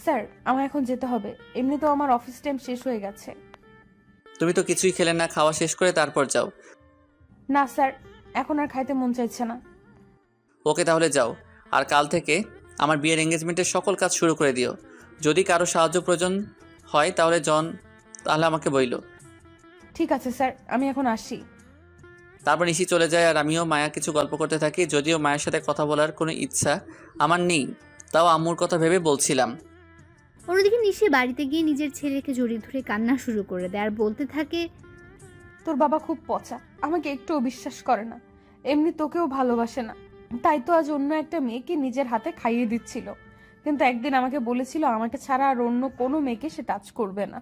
স্যার আমার এখন যেতে হবে, এমনিতেও আমার অফিস টাইম শেষ হয়ে গেছে। তুমি তো কিছুই খেলে না, খাওয়া শেষ করে তারপর যাও। না স্যার, এখন আর খাইতে মন চাইছে না। ওকে তাহলে যাও, আর কাল থেকে আমার বিয়ের এঙ্গেজমেন্টের সকল কাজ শুরু করে দিও। যদি কারো সাহায্য প্রয়োজন হয় তাহলে আমাকে বইলো। ঠিক আছে স্যার, আমি এখন আসি। তারপর নিশি চলে যায় আর আমিও মায়া কিছু গল্প করতে থাকি। যদিও মায়ের সাথে কথা বলার কোনো ইচ্ছা আমার নেই, তাও আম্মুর কথা ভেবে বলছিলাম। অন্যদিকে নিশি বাড়িতে গিয়ে নিজের ছেলেকে জড়িয়ে ধরে কান্না শুরু করে দেয় আর বলতে থাকে, তোর বাবা খুব পচা, আমাকে একটুও বিশ্বাস করে না, এমনি তোকেও ভালোবাসে না, তাই তো আজ অন্য একটা মেয়েকে নিজের হাতে খাইয়ে দিচ্ছিল। কিন্তু একদিন আমাকে বলেছিল আমাকে ছাড়া আর অন্য কোনো মেয়েকে সে টাচ করবে না।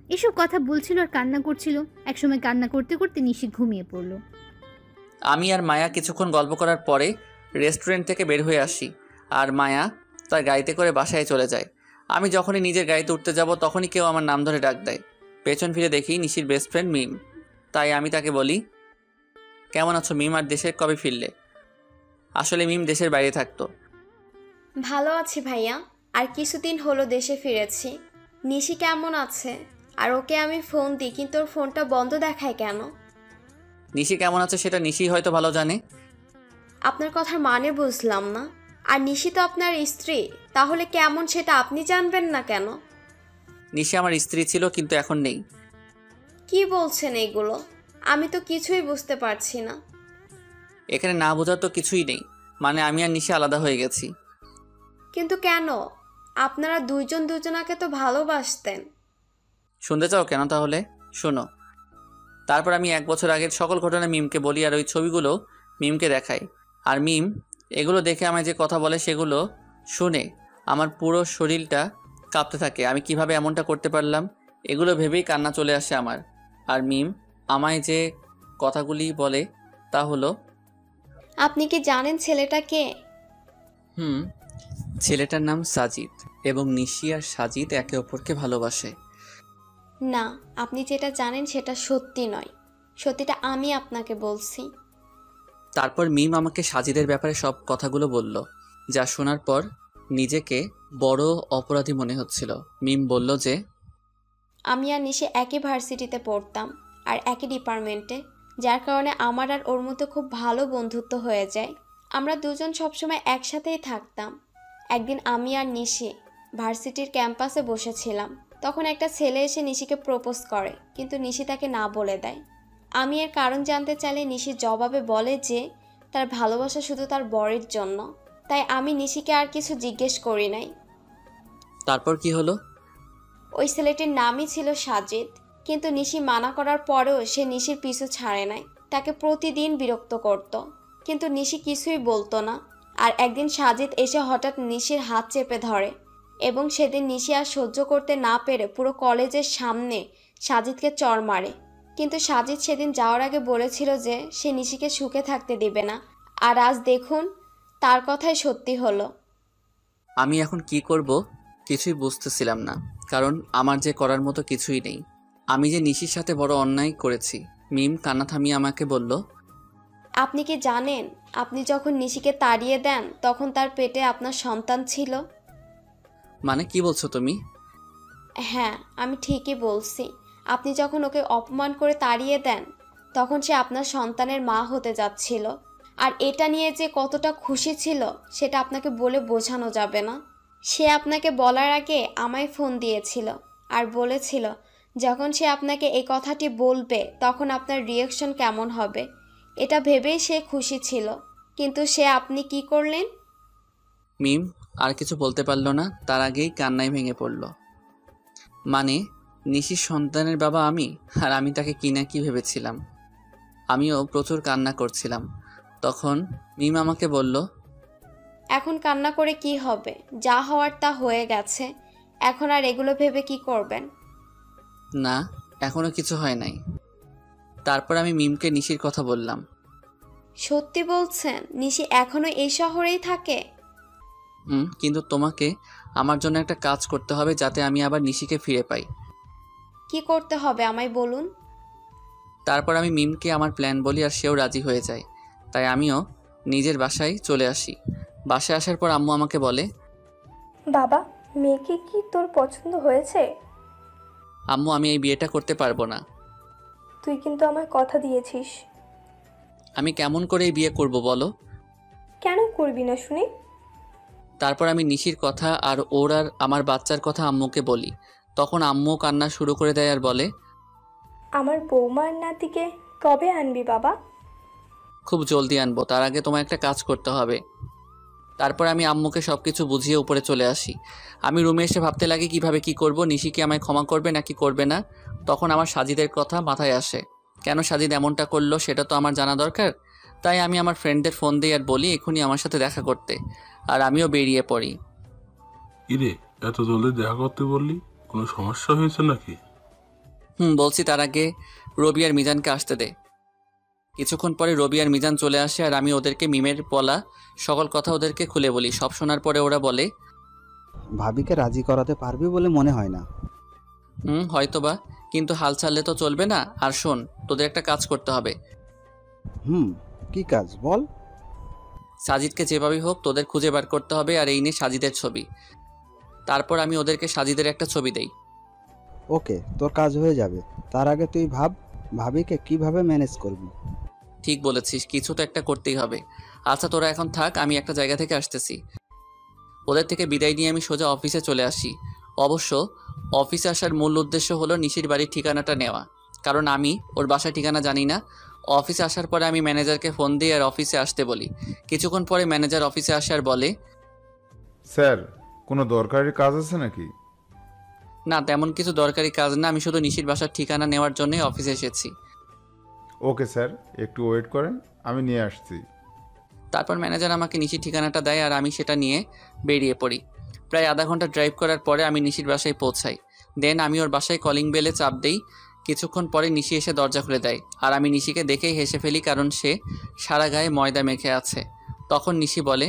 এসব কথা বলছিল আর কান্না করছিল। একসময় কান্না করতে করতে নিশি ঘুমিয়ে পড়ল। আমি আর মায়া কিছুক্ষণ গল্প করার পরে রেস্টুরেন্ট থেকে বের হয়ে আসি, আর মায়া তার গাড়িতে করে বাসায় চলে যায়। আমি যখনই নিজের গাড়িতে উঠতে যাব তখনই কেউ আমার নাম ধরে ডাক দেয়। পেছন ফিরে দেখি নিশির বেস্ট ফ্রেন্ড মিম। তাই আমি তাকে বলি, কেমন আছো মিম, আর দেশে কবে ফিরলে? আসলে মিম দেশের বাইরে থাকতো। ভালো আছি ভাইয়া, আর কিছুদিন হলো দেশে ফিরেছি। নিশি কেমন আছে? আর ওকে আমি ফোন দিই কিন্তু ওর ফোনটা বন্ধ দেখায় কেন? নিশি কেমন আছে সেটা নিশি হয়তো ভালো জানে। আপনার কথার মানে বুঝলাম না। আর নিশি তো আপনার স্ত্রী, তাহলে কেমন সেটা আপনি জানবেন না কেন? নিশি আমার স্ত্রী ছিল, কিন্তু এখন নেই। কি বলছেন এগুলো? আমি তো কিছুই বুঝতে পারছি না। এখানে না বোঝার তো কিছুই নেই, মানে আমি আর নিশি আলাদা হয়ে গেছি। কিন্তু কেন? আপনারা দুইজন দুজনাকে তো ভালোবাসতেন। শুনতে চাও কেন? তাহলে শোনো। তারপর আমি 1 বছর আগের সকল ঘটনা মিমকে বলি, আর ওই ছবিগুলো মিমকে দেখাই। আর মিম এগুলো দেখে আমায় যে কথা বলে সেগুলো শুনে আমার পুরো শরীরটা কাঁপতে থাকে। আমি কিভাবে এমনটা করতে পারলাম এগুলো ভেবেই কান্না চলে আসে আমার। আর মিম আমায় যে কথাগুলি বলে তা হলো, আপনি কি জানেন ছেলেটা কে? ছেলেটার নাম সাজিদ, এবং নিশি আর সাজিদ একে অপরকে ভালোবাসে। না, আপনি যেটা জানেন সেটা সত্যি নয়। সত্যিটা আমি আপনাকে বলছি। তারপর মিম আমাকে সাজিদের ব্যাপারে সব কথাগুলো বলল, যা শোনার পর নিজেকে বড় অপরাধী মনে হচ্ছিল। মিম বলল যে আমি আর নিশি একই ভার্সিটিতে পড়তাম আর একই ডিপার্টমেন্টে, যার কারণে আমার আর ওর মধ্যে খুব ভালো বন্ধুত্ব হয়ে যায়। আমরা দুজন সবসময় একসাথেই থাকতাম। একদিন আমি আর নিশি ভার্সিটির ক্যাম্পাসে বসেছিলাম, তখন একটা ছেলে এসে নিশিকে প্রপোজ করে, কিন্তু নিশি তাকে না বলে দেয়। আমি এর কারণ জানতে চাইলে নিশি জবাবে বলে যে তার ভালোবাসা শুধু তার বরের জন্য। তাই আমি নিশিকে আর কিছু জিজ্ঞেস করি নাই। তারপর কি হলো? ওই ছেলেটির নামই ছিল সাজিদ, কিন্তু নিশি মানা করার পরেও সে নিশির পিছু ছাড়ে নাই। তাকে প্রতিদিন বিরক্ত করত। কিন্তু নিশি কিছুই বলতো না। আর একদিন সাজিদ এসে হঠাৎ নিশির হাত চেপে ধরে এবং সেদিন নিশি আর সহ্য করতে না পেরে পুরো কলেজের সামনে সাজিদকে চড় মারে। কিন্তু সাজিদ সেদিন যাওয়ার আগে বলেছিল যে সে নিশিকে সুখে থাকতে দিবে না, আর আজ দেখুন তার কথাই সত্যি হলো। আমি এখন কি করব কিছুই বুঝতেছিলাম না, কারণ আমার যে করার মতো কিছুই নেই। আমি যে নিশির সাথে বড় অন্যায় করেছি। মিম কান্না থামিয়ে আমাকে বলল, আপনি কি জানেন আপনি যখন নিশিকে তাড়িয়ে দেন তখন তার পেটে আপনার সন্তান ছিল? মানে কি বলছো তুমি? হ্যাঁ, আমি ঠিকই বলছি। আপনি যখন ওকে অপমান করে তাড়িয়ে দেন তখন সে আপনার সন্তানের মা হতে যাচ্ছিল। আর এটা নিয়ে যে কতটা খুশি ছিল সেটা আপনাকে বলে বোঝানো যাবে না। সে আপনাকে বলার আগে আমায় ফোন দিয়েছিল আর বলেছিল যখন সে আপনাকে এই কথাটি বলবে তখন আপনার রিয়াকশন কেমন হবে, এটা ভেবেই সে খুশি ছিল। কিন্তু আপনি কি করলেন? মিম আর কিছু বলতে পারল না, তার আগেই কান্নায় ভেঙে পড়ল। মানে নিশির সন্তানের বাবা আমি, আর আমি তাকে কি না কি ভেবেছিলাম। আমিও প্রচুর কান্না করছিলাম। তখন মিম আমাকে বলল, এখন কান্না করে কি হবে? যা হওয়ার তা হয়ে গেছে। এখন আর এগুলো ভেবে কি করবেন? না, এখনো কিছু হয় নাই। তারপর আমি মিমকে নিশির কথা বললাম। সত্যি বলছেন? নিশি এখনো এই শহরেই থাকে? কিন্তু তোমাকে আমার জন্য একটা কাজ করতে হবে যাতে আমি আবার নিশিকে ফিরে পাই। কি করতে হবে আমায় বলুন। তারপর আমি মিমকে আমার প্ল্যান বলি আর সেও রাজি হয়ে যায়। তাই আমিও নিজের বাসায় চলে আসি। বাসায় আসার পর আম্মু আমাকে বলে, বাবা, মেয়েকে কি তোর পছন্দ হয়েছে? আম্মু আমি এই বিয়েটা করতে পারবো না। তুই কিন্তু আমায় কথা দিয়েছিস। আমি কেমন করে এই বিয়ে করব বলো? কেন করবি না শুনি? তারপর আমি নিশির কথা আর ওর আর আমার বাচ্চার কথা আম্মুকে বলি। তখন আম্মু কান্না শুরু করে দেয় আর বলে, আমার বৌমার নাতিকে কবে আনবি বাবা? খুব জলদি আনবো, তার আগে তোমার একটা কাজ করতে হবে। তারপর আমি আম্মুকে সব কিছু বুঝিয়ে উপরে চলে আসি। আমি রুমে এসে ভাবতে লাগি কিভাবে কি করব, নিশি কি আমায় ক্ষমা করবে নাকি করবে না। তখন আমার সাজিদের কথা মাথায় আসে। কেন সাজিদ এমনটা করলো সেটা তো আমার জানা দরকার। তাই আমি আমার ফ্রেন্ডদের ফোন দিই আর বলি এখনই আমার সাথে দেখা করতে, আর আমিও বেরিয়ে পড়ি। ইরে, এত জলদি দেখা করতে বললি? কোনো সমস্যা হয়েছে নাকি? বলছি, তার আগে রবি আর মিজানকে আসতে দে। কিছুক্ষণ পরে রবি আর মিজান চলে আসে আর আমি ওদেরকে মিমের বলা সকল কথা ওদেরকে খুলে বলি। সব শোনার পরে ওরা বলে, ভাবিকে রাজি করাতে পারবি বলে মনে হয় না। হয়তোবা, কিন্তু হাল ছাড়লে তো চলবে না। আর শোন, তোদের একটা কাজ করতে হবে। কি কাজ বল? সাজিদকে যেভাবেই হোক তোদের খুঁজে বার করতে হবে, আর এই নিয়ে সাজিদের ছবি। তারপর আমি ওদেরকে সাজিদের একটা ছবি দেই। ওকে, তোর কাজ হয়ে যাবে। তার আগে তুই ভাবিকে কিভাবে ম্যানেজ করবি। ঠিক বলেছিস, কিছু তো একটা করতেই হবে। আচ্ছা তোরা এখন থাক, আমি একটা জায়গা থেকে আসতেছি। ওদের থেকে বিদায় নিয়ে আমি সোজা অফিসে চলে আসি। অবশ্য অফিসে আসার মূল উদ্দেশ্য হলো নিশির বাড়ির ঠিকানাটা নেওয়া, কারণ আমি ওর বাসার ঠিকানা জানি না। অফিসে আসার পরে আমি ম্যানেজারকে ফোন দিই আর অফিসে আসতে বলি। কিছুক্ষণ পরে ম্যানেজার অফিসে আসে আর বলে, স্যার, কোনো দরকারি কাজ আছে নাকি? না, তেমন কিছু দরকারি কাজ না, আমি শুধু নিশির বাসার ঠিকানা নেওয়ার জন্যই অফিসে এসেছি। ওকে স্যার, একটু ওয়েট করেন, আমি নিয়ে আসছি। তারপর ম্যানেজার আমাকে নিশির ঠিকানাটা দেয় আর আমি সেটা নিয়ে বেরিয়ে পড়ি। প্রায় আধা ঘন্টা ড্রাইভ করার পরে আমি নিশির বাসায় পৌঁছাই। দেন আমি ওর বাসায় কলিং বেলে চাপ দেই। কিছুক্ষণ পরে নিশি এসে দরজা খুলে দেয় আর আমি নিশিকে দেখেই হেসে ফেলি, কারণ সে সারা গায়ে ময়দা মেখে আছে। তখন নিশি বলে,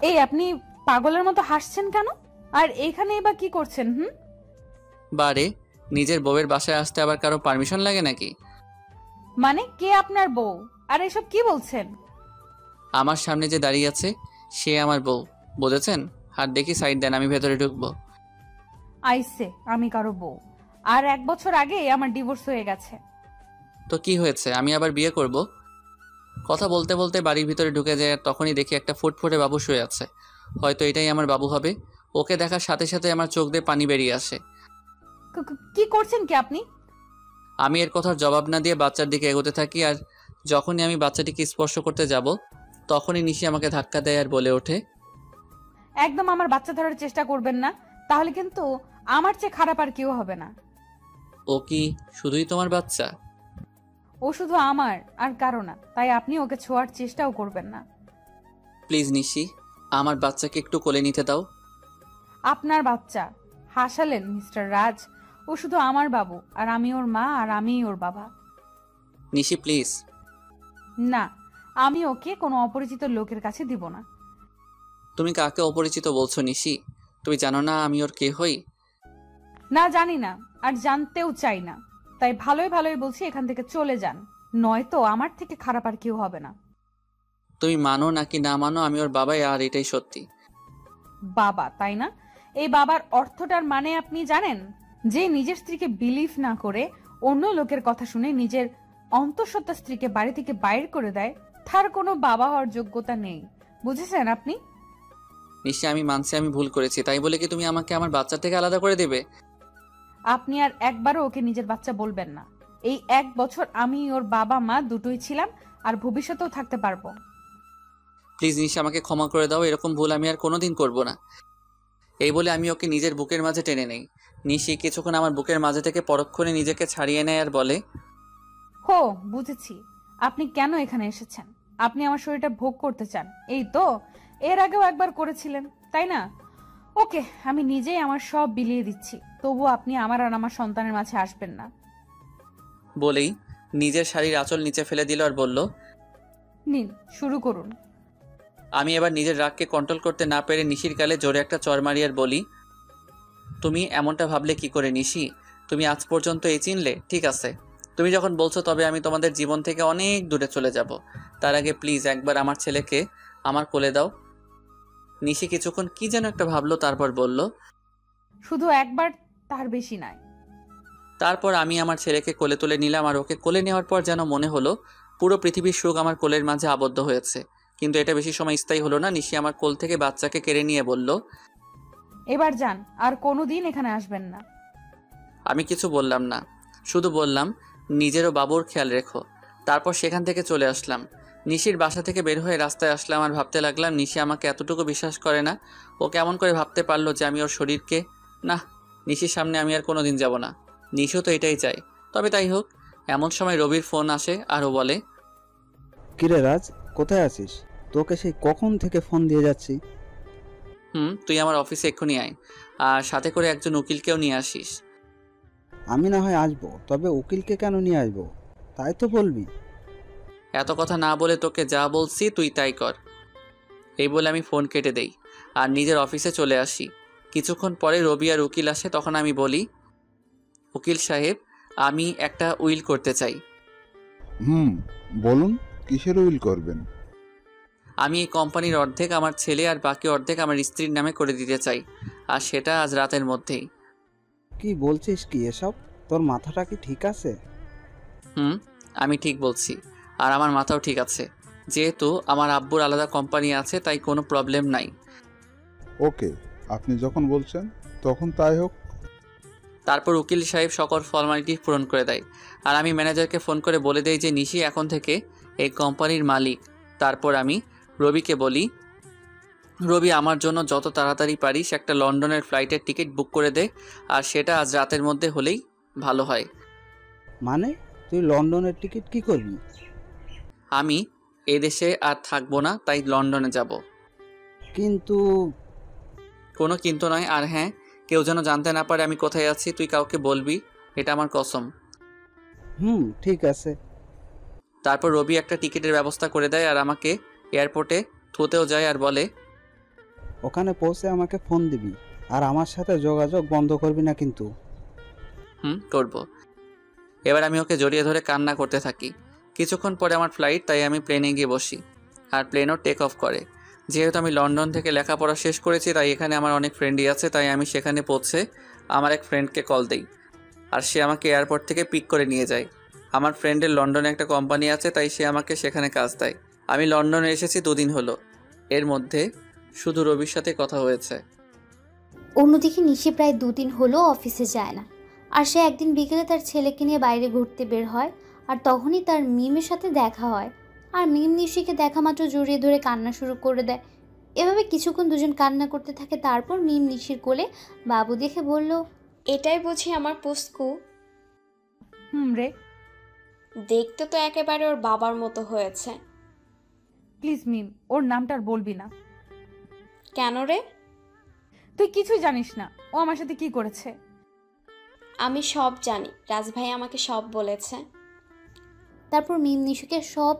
এই আপনি পাগলের মতো হাসছেন কেন? আর এইখানেই বা কি করছেন? বারে, নিজের বউয়ের বাসায় আসতে আবার কারো পারমিশন লাগে নাকি? মানে কে আপনার বউ? আর এসব কি বলছেন? আমার সামনে যে দাঁড়িয়ে আছে সে আমার বউ, বুঝেছেন? আর দেখি সাইড দেন, আমি ভেতরে ঢুকবো। আইসে আমি কারো বউ? আর 1 বছর আগে আমার ডিভোর্স হয়ে গেছে। তো কি হয়েছে, আমি আবার বিয়ে করব? কথা বলতে বলতে বাড়ির ভিতরে ঢুকে যায় আর তখনই দেখি একটা ফুটফুটে বাবু শুয়ে আছে। হয়তো এটাই আমার বাবু হবে। ওকে দেখার সাথে সাথে আমার চোখ দিয়ে পানি বেরিয়ে আসে। কি করছেন কি আপনি? আমি এর কথার জবাব না দিয়ে বাচ্চার দিকে এগোতে থাকি, আর যখনই আমি বাচ্চাটিকে স্পর্শ করতে যাব তখনই নিশি আমাকে ধাক্কা দেয় আর বলে ওঠে, একদম আমার বাচ্চা ধরার চেষ্টা করবেন না, তাহলে কিন্তু আমার চেয়ে খারাপ আর কেউ হবে না। ও কি শুধুই তোমার বাচ্চা? ও শুধু আমার আর কারো না, তাই আপনি ওকে ছোঁয়ার চেষ্টাও করবেন না। প্লিজ নিশি, আমার বাচ্চাকে একটু কোলে নিতে দাও। আপনার বাচ্চা? হাসালেন মিস্টার রাজ। ও শুধু আমার বাবু, আর আমি ওর মা, আর আমিই ওর বাবা। নিশি প্লিজ। না, আমি ওকে কোনো অপরিচিত লোকের কাছে দিব না। তুমি কাকে অপরিচিত বলছো নিশি? তুমি জানো না আমি ওর কে হই? না, জানি না, আর জানতেও চাই না। তাই ভালোই ভালোই বলছি, এখান থেকে চলে যান, নয়তো আমার থেকে খারাপ আর কেউ হবে না। তুমি মানো নাকি না মানো, আমি ওর বাবাই, আর এটাই সত্যি। বাবা, তাই না? এই বাবার অর্থটার মানে আপনি জানেন? যে নিজের স্ত্রীকে বিলিভ না করে অন্য লোকের কথা শুনে নিজের অন্তঃসত্ত্বা স্ত্রীকে বাড়ি থেকে বাইর করে দেয়, তার কোনো বাবা হওয়ার যোগ্যতা নেই। বুঝেছেন আপনি? নিশ্চয় আমি মানছি আমি ভুল করেছি, তাই বলে কি তুমি আমাকে আমার বাচ্চা থেকে আলাদা করে দেবে? আপনি আর একবারও ওকে নিজের বাচ্চা বলবেন না। এই 1 বছর আমি ওর বাবা মা দুটোই ছিলাম, আর ভবিষ্যতেও থাকতে পারবো। প্লিজ নিশি, আমাকে ক্ষমা করে দাও, এরকম ভুল আমি আর কোনোদিন করব না। এই বলে আমি ওকে নিজের বুকের মাঝে টেনে নেই। নিশি কিছুক্ষণ আমার বুকের মাঝে থেকে পরক্ষণে নিজেকে ছাড়িয়ে নেয় আর বলে, হো, বুঝেছি আপনি কেন এখানে এসেছেন। আপনি আমার শরীরটা ভোগ করতে চান, এই তো? এর আগেও একবার করেছিলেন, তাই না? ওকে, আমি নিজেই আমার সব বিলিয়ে দিচ্ছি, তবুও আপনি আমার আর আমার সন্তানের মাঝে আসবেন না। বলেই নিজের শাড়ির আঁচল নিচে ফেলে দিল আর বলল, নিন, শুরু করুন। আমি এবার নিজের রাগকে কন্ট্রোল করতে না পেরে নিশির গালে জোরে একটা চড় মারি আর বলি, তুমি এমনটা ভাবলে কি করে নিশি? তুমি আজ পর্যন্ত এই চিনলে? ঠিক আছে, তুমি যখন বলছো তবে আমি তোমাদের জীবন থেকে অনেক দূরে চলে যাব। তার আগে প্লিজ একবার আমার ছেলেকে আমার কোলে দাও। নিশি কিছুক্ষণ কি যেন একটা ভাবলো, তারপর বলল, শুধু একবার, তার বেশি নয়। তারপর আমি আমার ছেলেকে কোলে তুলে নিলাম, আর ওকে কোলে নেওয়ার পর যেন মনে হলো পুরো পৃথিবীর সুখ আমার কোলের মাঝে আবদ্ধ হয়েছে। কিন্তু এটা বেশি সময় স্থায়ী হলো না। নিশি আমার কোল থেকে বাচ্চাকে কেড়ে নিয়ে বলল, এবার যান, আর কোনোদিন এখানে আসবেন না। আমি কিছু বললাম না, শুধু বললাম নিজেরও বাবুর খেয়াল রেখো। তারপর সেখান থেকে চলে আসলাম। নিশির বাসা থেকে বের হয়ে রাস্তায় আসলাম আর ভাবতে লাগলাম, নিশি আমাকে এতটুকু বিশ্বাস করে না। ও কেমন করে ভাবতে পারলো যে আমি ওর শরীরকে, না, নিশির সামনে আমি আর কোনোদিন যাব না। নিশিও তো এটাই চাই। তবে তাই হোক। এমন সময় রবির ফোন আসে আর ও বলে, কিরে রাজ, কোথায় আছিস? তোকে সেই কখন থেকে ফোন দিয়ে যাচ্ছি। তুই আমার অফিসে এক্ষুনি আয়, আর সাথে করে একজন উকিলকেও নিয়ে আসিস। আমি না হয় আসবো, তবে উকিলকে কেন নিয়ে আসবো তাই তো বলবি। এত কথা না বলে তোকে যা বলছি তুই তাই কর। এই বলে আমি ফোন কেটে দেই আর নিজের অফিসে চলে আসি। কিছুক্ষণ পরে রবি আর উকিল আসে, তখন আমি বলি, উকিল সাহেব, আমি একটা উইল করতে চাই। বলুন, কিসের উইল করবেন? আমি এই কোম্পানির অর্ধেক আমার ছেলে আর বাকি অর্ধেক আমার স্ত্রীর নামে করে দিতে চাই, আর সেটা আজ রাতের মধ্যেই। কি বলছিস কি এসব? তোর মাথাটা কি ঠিক আছে? আমি ঠিক বলছি, আর আমার মাথাও ঠিক আছে। যেহেতু আমার আব্বুর আলাদা কোম্পানি আছে, তাই কোনো প্রবলেম নাই। ওকে, আপনি যখন বলছেন তখন তাই হোক। তারপর উকিল সাহেব সকল ফর্মালিটি পূরণ করে দেয়, আর আমি ম্যানেজারকে ফোন করে বলে দেই যে নিশি এখন থেকে এই কোম্পানির মালিক। তারপর আমি রবিকে বলি, রবি, আমার জন্য যত তাড়াতাড়ি পারিস একটা লন্ডনের ফ্লাইটের টিকিট বুক করে দে, আর সেটা আজ রাতের মধ্যে হলেই ভালো হয়। মানে তুই লন্ডনের টিকিট কি করবি? আমি এদেশে আর থাকবো না, তাই লন্ডনে যাব। কিন্তু কোনো কিন্তু নয়, আর হ্যাঁ, কেউ যেন জানতে না পারে আমি কোথায় আছি। তুই কাউকে বলবি, এটা আমার কসম। ঠিক আছে। তারপর রবি একটা টিকিটের ব্যবস্থা করে দেয় আর আমাকে এয়ারপোর্টে থুতেও যায় আর বলে, ওখানে পৌঁছে আমাকে ফোন দিবি, আর আমার সাথে যোগাযোগ বন্ধ করবি না কিন্তু। করব। এবার আমি ওকে জড়িয়ে ধরে কান্না করতে থাকি। কিছুক্ষণ পরে আমার ফ্লাইট, তাই আমি প্লেনে গিয়ে বসি, আর প্লেনও টেক অফ করে। যেহেতু আমি লন্ডন থেকে লেখাপড়া শেষ করেছি, তাই এখানে আমার অনেক ফ্রেন্ডই আছে, তাই আমি সেখানে পৌঁছে আমার এক ফ্রেন্ডকে কল দিই, আর সে আমাকে এয়ারপোর্ট থেকে পিক করে নিয়ে যায়। আমার ফ্রেন্ডের লন্ডনে একটা কোম্পানি আছে, তাই সে আমাকে সেখানে কাজ দেয়। আমি লন্ডনে এসেছি 2 দিন হলো, এর মধ্যে শুধু রবির সাথে কথা হয়েছে। অন্যদিকে নিশি প্রায় 2 দিন হলো অফিসে যায় না, আর সে একদিন বিকেলে তার ছেলেকে নিয়ে বাইরে ঘুরতে বের হয়, আর তখনই তার মিমের সাথে দেখা হয়। আর মিম নিশিকে দেখা মাত্র জড়িয়ে ধরে কান্না শুরু করে দেয়। এভাবে কিছুক্ষণ দুজন কান্না করতে থাকে। তারপর মিম নিশির কোলে বাবু দেখে বলল, এটাই বুঝি আমার পুস্কু? রে। দেখতে তো একেবারে ওর বাবার মতো হয়েছে। প্লিজ মিম, ওর নামটা আর বলবি না। কেন রে? তুই কিছুই জানিস না ও আমার সাথে কি করেছে। আমি সব জানি, রাজভাই আমাকে সব বলেছে। তারপর মিম নিশুকে সব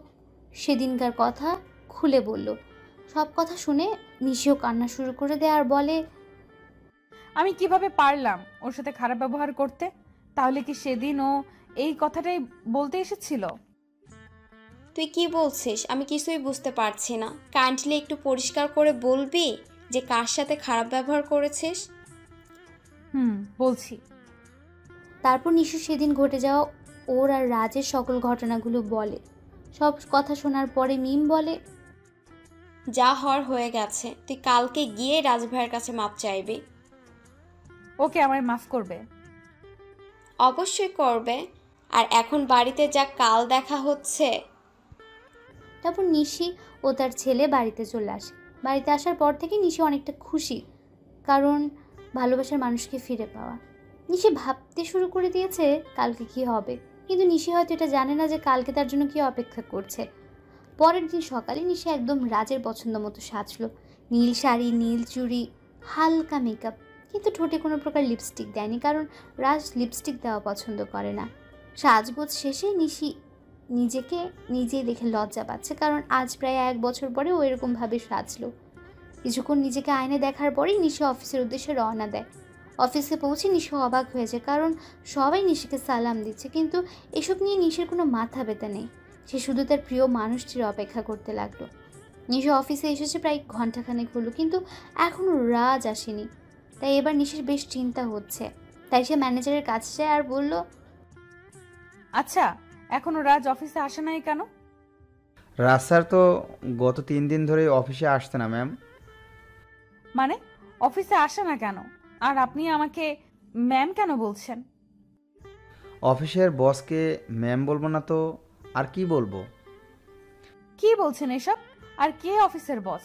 সেদিনকার কথা খুলে বলল। সব কথা শুনে নিশিও কান্না শুরু করে দেয় আর বলে, আমি কিভাবে পারলাম ওর সাথে খারাপ ব্যবহার করতে? তাহলে কি সেদিন ও এই কথাটাই বলতে এসেছিল? তুই কি বলছিস? আমি কিছুই বুঝতে পারছি না। কাইন্ডলি একটু পরিষ্কার করে বলবি যে কার সাথে খারাপ ব্যবহার করেছিস? বলছি। তারপর নিশু সেদিন ঘটে যাওয়া ওর আর রাজের সকল ঘটনাগুলো বলে। সব কথা শোনার পরে মিম বলে, যা হওয়ার হয়ে গেছে, তুই কালকে গিয়ে রাজভাইয়ের কাছে মাপ চাইবি। ওকে আমায় মাফ করবে? অবশ্যই করবে। আর এখন বাড়িতে যা, কাল দেখা হচ্ছে। তারপর নিশি ও তার ছেলে বাড়িতে চলে আসে। বাড়িতে আসার পর থেকে নিশি অনেকটা খুশি, কারণ ভালোবাসার মানুষকে ফিরে পাওয়া। নিশি ভাবতে শুরু করে দিয়েছে কালকে কি হবে, কিন্তু নিশি হয়তো এটা জানে না যে কালকে তার জন্য কি অপেক্ষা করছে। পরের দিন সকালে নিশি একদম রাজের পছন্দ মতো সাজলো। নীল শাড়ি, নীল চুড়ি, হালকা মেকআপ, কিন্তু ঠোঁটে কোনো প্রকার লিপস্টিক দেয়নি, কারণ রাজ লিপস্টিক দেওয়া পছন্দ করে না। সাজগোজ শেষে নিশি নিজেকে নিজেই দেখে লজ্জা পাচ্ছে, কারণ আজ প্রায় 1 বছর পরে ও এরকমভাবে সাজলো। কিছুক্ষণ নিজেকে আয়নায় দেখার পরেই নিশি অফিসের উদ্দেশ্যে রওনা দেয়। অফিসে পৌঁছে নিশি অবাক হয়ে যায়, কারণ সবাই নিশিকে সালাম দিচ্ছে, কিন্তু এসব নিয়ে নিশির কোনো মাথা ব্যথা নেই। সে শুধু তার প্রিয় মানুষটির অপেক্ষা করতে লাগলো। নিশি অফিসে এসেছে প্রায় ঘন্টাখানেক হলো, কিন্তু এখনও রাজ আসেনি। তাই এবার নিশির বেশ চিন্তা হচ্ছে। তাই সে ম্যানেজারের কাছে যায় আর বলল, আচ্ছা, এখনো রাজ অফিসে আসে নাই কেন? রাজ স্যার তো গত 3 দিন ধরে অফিসে আসছে না ম্যাম। মানে অফিসে আসে না কেন? আর আপনি আমাকে ম্যাম কেন বলছেন? অফিসের বসকে ম্যাম বলবো না তো আর কি বলবো? কি বলছেন এসব? আর কে অফিসের বস?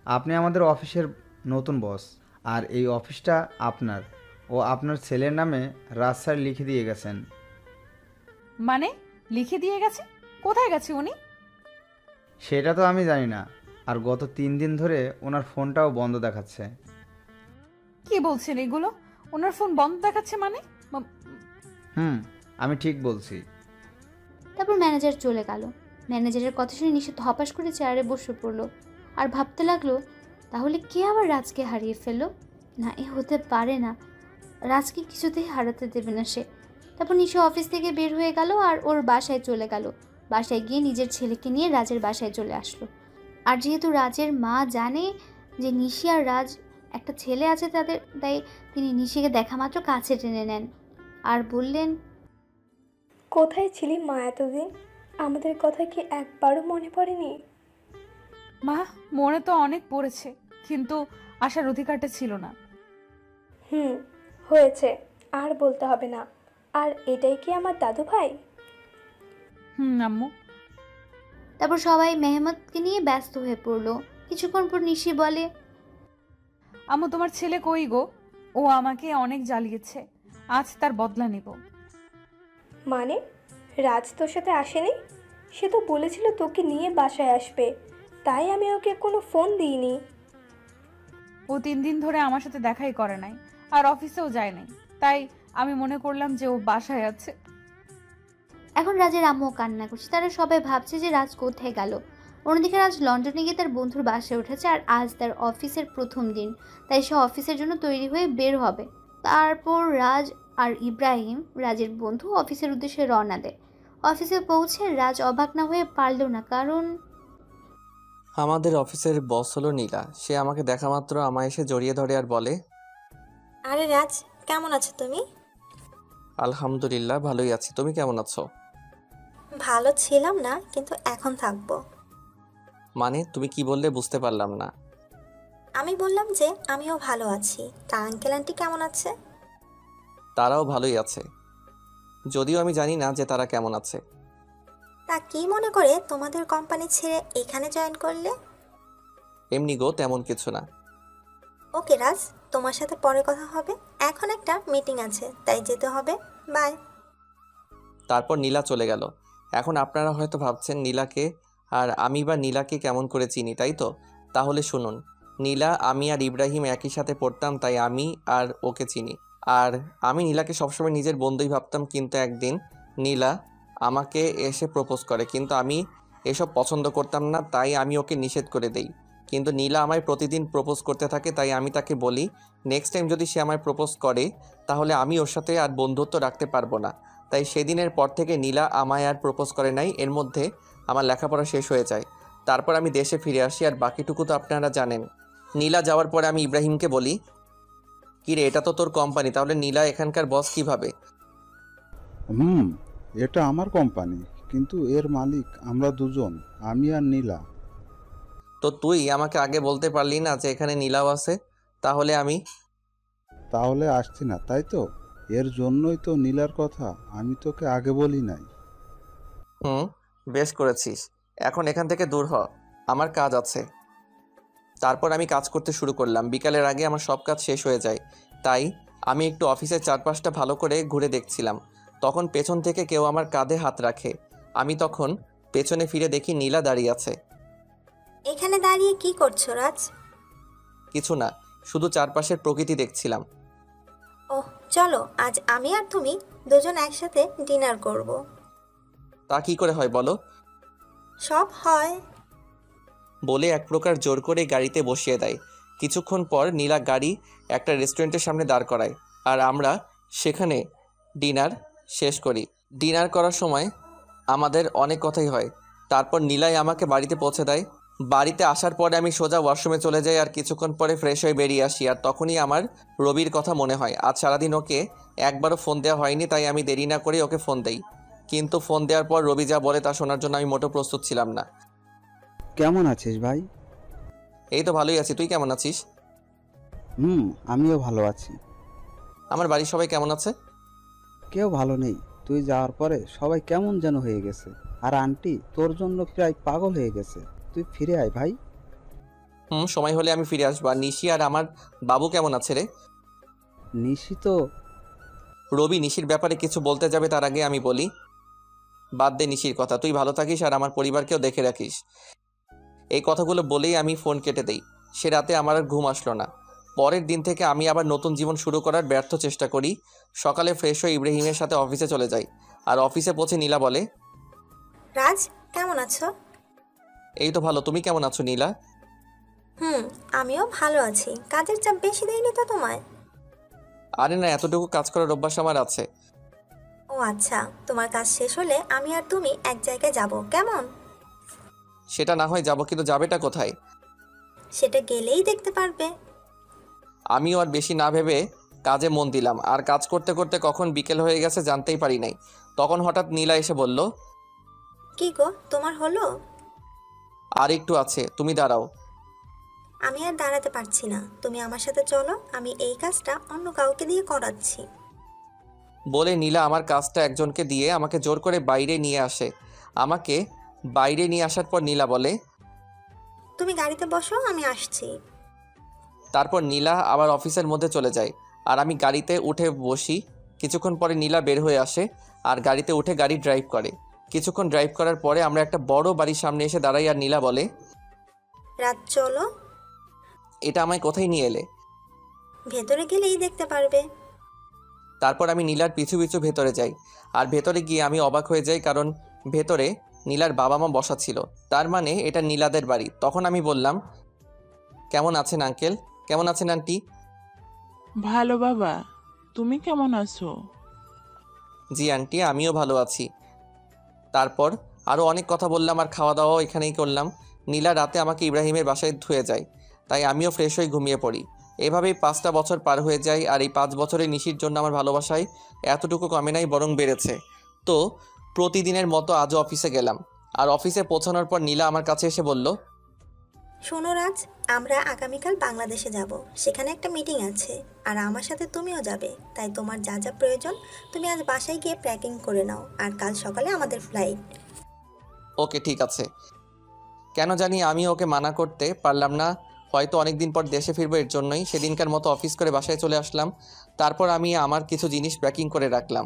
আপনি আমাদের অফিসের নতুন বস, আর এই অফিসটা আপনার ও আপনার ছেলের নামে রাজ স্যার লিখে দিয়ে গেছেন। মানে লিখে দিয়ে গেছে? কোথায় গেছে উনি? সেটা তো আমি জানি না, আর গত 3 দিন ধরে ওনার ফোনটাও বন্ধ দেখাচ্ছে। কি বলছেন এগুলো? ওনার ফোন বন্ধ দেখাচ্ছে মানে? আমি ঠিক বলছি। তারপর ম্যানেজার চলে গেল। ম্যানেজারের কথা শুনে নিশি ধপাস করে চেয়ারে বসে পড়লো আর ভাবতে লাগলো, তাহলে কে আবার রাজকে হারিয়ে ফেললো? না, এ হতে পারে না, রাজকে কিছুতেই হারাতে দেবে না সে। তারপর নিশি অফিস থেকে বের হয়ে গেল আর ওর বাসায় চলে গেল। বাসায় গিয়ে নিজের ছেলেকে নিয়ে রাজের বাসায় চলে আসলো। আর যেহেতু রাজের মা জানে যে নিশি আর রাজ একটা ছেলে আছে তাদের, তাই তিনি নিশিকে দেখা মাত্র কাছে টেনে নেন আর বললেন, কোথায় ছিলি মা এতদিন? আমাদের কথা কি একবারও মনে পড়েনি? মা, মনে তো অনেক পড়েছে, কিন্তু আসার অধিকারটা ছিল না। হয়েছে, আর বলতে হবে না। আর এটাই কি আমার দাদু ভাই? আম্মু। তারপর সবাই মেহমতকে নিয়ে ব্যস্ত হয়ে পড়লো। কিছুক্ষণ পর নিশি বলে, আম্মু, তোমার ছেলে কই গো? ও আমাকে অনেক জ্বালিয়েছে, আজ তার বদলা নেব। মানে রাজ তোর সাথে আসেনি? সে তো বলেছিল তোকে নিয়ে বাসায় আসবে, তাই আমি ওকে কোনো ফোন দিইনি। ও 3 দিন ধরে আমার সাথে দেখাই করে নাই, আর অফিসেও যায় নাই, তাই আমি মনে করলাম যে ও বাসায় আছে। এখন রাজের আম্মু কান্না করছে। তারা সবাই ভাবছে যে রাজ কোথায় গেল। অন্যদিকে রাজ লন্ডনে গিয়ে তার বন্ধুর বাসায় উঠেছে, আর আজ তার অফিসের প্রথম দিন, তাই সে অফিসের জন্য তৈরি হয়ে বের হবে। তারপর রাজ আর ইব্রাহিম, রাজের বন্ধু, অফিসের উদ্দেশ্যে রওনা দেয়। অফিসে পৌঁছে রাজ অবাক না হয়ে পারল না, কারণ আমাদের অফিসের বস হলো নীলা। সে আমাকে দেখা মাত্র আমায় এসে জড়িয়ে ধরে আর বলে, আরে রাজ, কেমন আছো তুমি? আলহামদুলিল্লাহ, ভালোই আছি। তুমি কেমন আছো? ভালো ছিলাম না, কিন্তু এখন থাকবো। মানে তুমি কি বললে বুঝতে পারলাম না। আমি বললাম যে আমিও ভালো আছি। তা আঙ্কেল আন্টি কেমন আছে? তারাও ভালোই আছে, যদিও আমি জানি না যে তারা কেমন আছে। তা কি মনে করে তোমাদের কোম্পানি ছেড়ে এখানে জয়েন করলে? এমনি গো, তেমন কিছু না। ওকে রাজ, তোমার সাথে পরে কথা হবে। এখন একটা মিটিং আছে, তাই যেতে হবে। বাই। তারপর নীলা চলে গেল। এখন আপনারা হয়তো ভাবছেন নীলাকে আর আমি বা নীলাকে কেমন করে চিনি, তাই তো? তাহলে শুনুন, নীলা, আমি আর ইব্রাহিম একই সাথে পড়তাম, তাই আমি আর ওকে চিনি। আর আমি নীলাকে সবসময় নিজের বন্ধুই ভাবতাম, কিন্তু একদিন নীলা আমাকে এসে প্রপোজ করে, কিন্তু আমি এসব পছন্দ করতাম না, তাই আমি ওকে নিষেধ করে দেই। কিন্তু নীলা আমায় প্রতিদিন প্রপোজ করতে থাকে, তাই আমি তাকে বলি নেক্সট টাইম যদি সে আমায় প্রপোজ করে তাহলে আমি ওর সাথে আর বন্ধুত্ব রাখতে পারবো না। তাই সেদিনের পর থেকে নীলা আমায় আর প্রপোজ করে নাই। এর মধ্যে আমার লেখাপড়া শেষ হয়ে যায়। তারপর আমি দেশে ফিরে আসি, আর বাকিটুকু তো আপনারা জানেন। নীলা যাওয়ার পরে আমি ইব্রাহিমকে বলি, কি রে, এটা তো তোর কোম্পানি, তাহলে নীলা এখানকার বস কিভাবে? এটা আমার কোম্পানি, কিন্তু এর মালিক আমরা দুজন, আমি আর নীলা। তো তুই আমাকে আগে বলতে পারলি না যে এখানে নীলাও আছে? তাহলে আসছি না, তাই তো? এর জন্যই তো নীলার কথা আমি তোকে আগে বলি নাই। বেশ করেছিস। এখন এখান থেকে দূর হ, আমার কাজ আছে। তারপর আমি কাজ করতে শুরু করলাম। বিকালের আগে আমার সব কাজ শেষ হয়ে যায়, তাই আমি একটু অফিসের চারপাশটা ভালো করে ঘুরে দেখছিলাম। তখন পেছন থেকে কেউ আমার কাঁধে হাত রাখে। আমি তখন পেছনে ফিরে দেখি নীলা দাঁড়িয়ে আছে। এখানে দাঁড়িয়ে কি করছো রাজ? কিছু না, শুধু চারপাশের প্রকৃতি দেখছিলাম। ওহ, চলো আজ আমি আর তুমি দুজন একসাথে ডিনার করব। তা কি করে হয় বলো? সব হয়। বলে এক প্রকার জোর করে গাড়িতে বসিয়ে দেয়। কিছুক্ষণ পর নীলা গাড়ি একটা রেস্টুরেন্টের সামনে দাঁড় করায়, আর আমরা সেখানে ডিনার শেষ করি। ডিনার করার সময় আমাদের অনেক কথাই হয়। তারপর নীলাই আমাকে বাড়িতে পৌঁছে দেয়। বাড়িতে আসার পরে আমি সোজা ওয়াশরুমে চলে যাই, আর কিছুক্ষণ পরে ফ্রেশ হয়ে বেরিয়ে আসি। আর তখনই আমার রবির কথা মনে হয়। আজ সারাদিন ওকে একবারও ফোন দেওয়া হয়নি, তাই আমি দেরি না করে ওকে ফোন দেই। কিন্তু ফোন দেওয়ার পর রবি যা বলে তা শোনার জন্য আমি মোটেও প্রস্তুত ছিলাম না। কেমন আছিস ভাই? এই তো ভালোই আছি, তুই কেমন আছিস? আমিও ভালো আছি। আমার বাড়ির সবাই কেমন আছে? কেউ ভালো নেই। তুই যাওয়ার পরে সবাই কেমন যেন হয়ে গেছে, আর আন্টি তোর জন্য প্রায় পাগল হয়ে গেছে। তুই ফিরে আয় ভাই। সময় হলে আমি ফিরে আসবো। আর নিশি আর আমার বাবু কেমন আছে রে? নিশি তো... রবি নিশির ব্যাপারে কিছু বলতে যাবে তার আগে আমি বলি, বাদ দে নিশির কথা, তুই ভালো থাকিস আর আমার পরিবারকেও দেখে রাখিস। এই কথাগুলো বলেই আমি ফোন কেটে দেই। সে রাতে আমার আর ঘুম আসলো না। পরের দিন থেকে আমি আবার নতুন জীবন শুরু করার ব্যর্থ চেষ্টা করি। সকালে ফ্রেশ হয়ে ইব্রাহিমের সাথে অফিসে চলে যাই। আর অফিসে পৌঁছে নীলা বলে, রাজ কেমন আছো? এই তো ভালো, তুমি কেমন আছো নীলা? আমিও ভালো আছি। কাজের চাপ বেশি দেয়নি তো তোমায়? আরে না, এতটুকু কাজ করার অভ্যাস আমার আছে। ও আচ্ছা, তোমার কাজ শেষ হলে আমি আর তুমি এক জায়গায় যাব, কেমন? সেটা না হয় যাবো, কিন্তু যাবেটা কোথায়? সেটা গেলেই দেখতে পারবে। আমিও আর বেশি না ভেবে কাজে মন দিলাম। আর কাজ করতে করতে কখন বিকেল হয়ে গেছে জানতেই পারি নাই। তখন হঠাৎ নীলা এসে বলল, কি গো, তোমার হলো? আর একটু আছে, তুমি দাঁড়াও। আমি আর দাঁড়াতে পারছি না, তুমি আমার সাথে চলো, আমি এই কাজটা অন্য কাউকে দিয়ে করাচ্ছি। বলে নীলা আমার কাজটা একজনকে দিয়ে আমাকে জোর করে বাইরে নিয়ে আসে। আমাকে বাইরে নিয়ে আসার পর নীলা বলে, তুমি গাড়িতে বসো, আমি আসছি। তারপর নীলা আবার অফিসের মধ্যে চলে যায়, আর আমি গাড়িতে উঠে বসি। কিছুক্ষণ পরে নীলা বের হয়ে আসে আর গাড়িতে উঠে গাড়ি ড্রাইভ করে। কিছুক্ষণ ড্রাইভ করার পরে আমরা একটা বড় বাড়ির সামনে এসে দাঁড়াই, আর নীলা বলে, রাত চলো। এটা আমায় কোথায় নিয়ে এলে? ভেতরে গেলেই দেখতে পারবে। তারপর আমি নীলার পিছু পিছু ভেতরে যাই। আর ভেতরে গিয়ে আমি অবাক হয়ে যাই, কারণ ভেতরে নীলার বাবা মা বসা ছিল। তার মানে এটা নীলাদের বাড়ি। তখন আমি বললাম, কেমন আছেন আঙ্কেল? কেমন আছেন আন্টি? ভালো বাবা, তুমি কেমন আছো? জি আন্টি, আমিও ভালো আছি। তারপর আরও অনেক কথা বললাম, আর খাওয়া দাওয়াও এখানেই করলাম। নীলা রাতে আমাকে ইব্রাহিমের বাসায় ধুয়ে যায়, তাই আমিও ফ্রেশ হয়ে ঘুমিয়ে পড়ি। এভাবেই 5টা বছর পার হয়ে যায়। আর এই 5 বছরে নিশির জন্য আমার ভালোবাসায় এতটুকু কমে নাই, বরং বেড়েছে। তো প্রতিদিনের মতো আজও অফিসে গেলাম। আর অফিসে পৌঁছানোর পর নীলা আমার কাছে এসে বলল, শোনো রাজ, আমরা আগামীকাল বাংলাদেশে যাব। সেখানে একটা মিটিং আছে, আর আমার সাথে তুমিও যাবে। তাই তোমার যা যা প্রয়োজন তুমি আজ বাসায় গিয়ে প্যাকিং করে নাও, আর কাল সকালে আমাদের ফ্লাইট। ওকে ঠিক আছে। কেন জানি আমি ওকে মানা করতে পারলাম না। হয়তো অনেকদিন পর দেশে ফিরবো, এর জন্যই সেদিনকার মতো অফিস করে বাসায় চলে আসলাম। তারপর আমি আমার কিছু জিনিস প্যাকিং করে রাখলাম।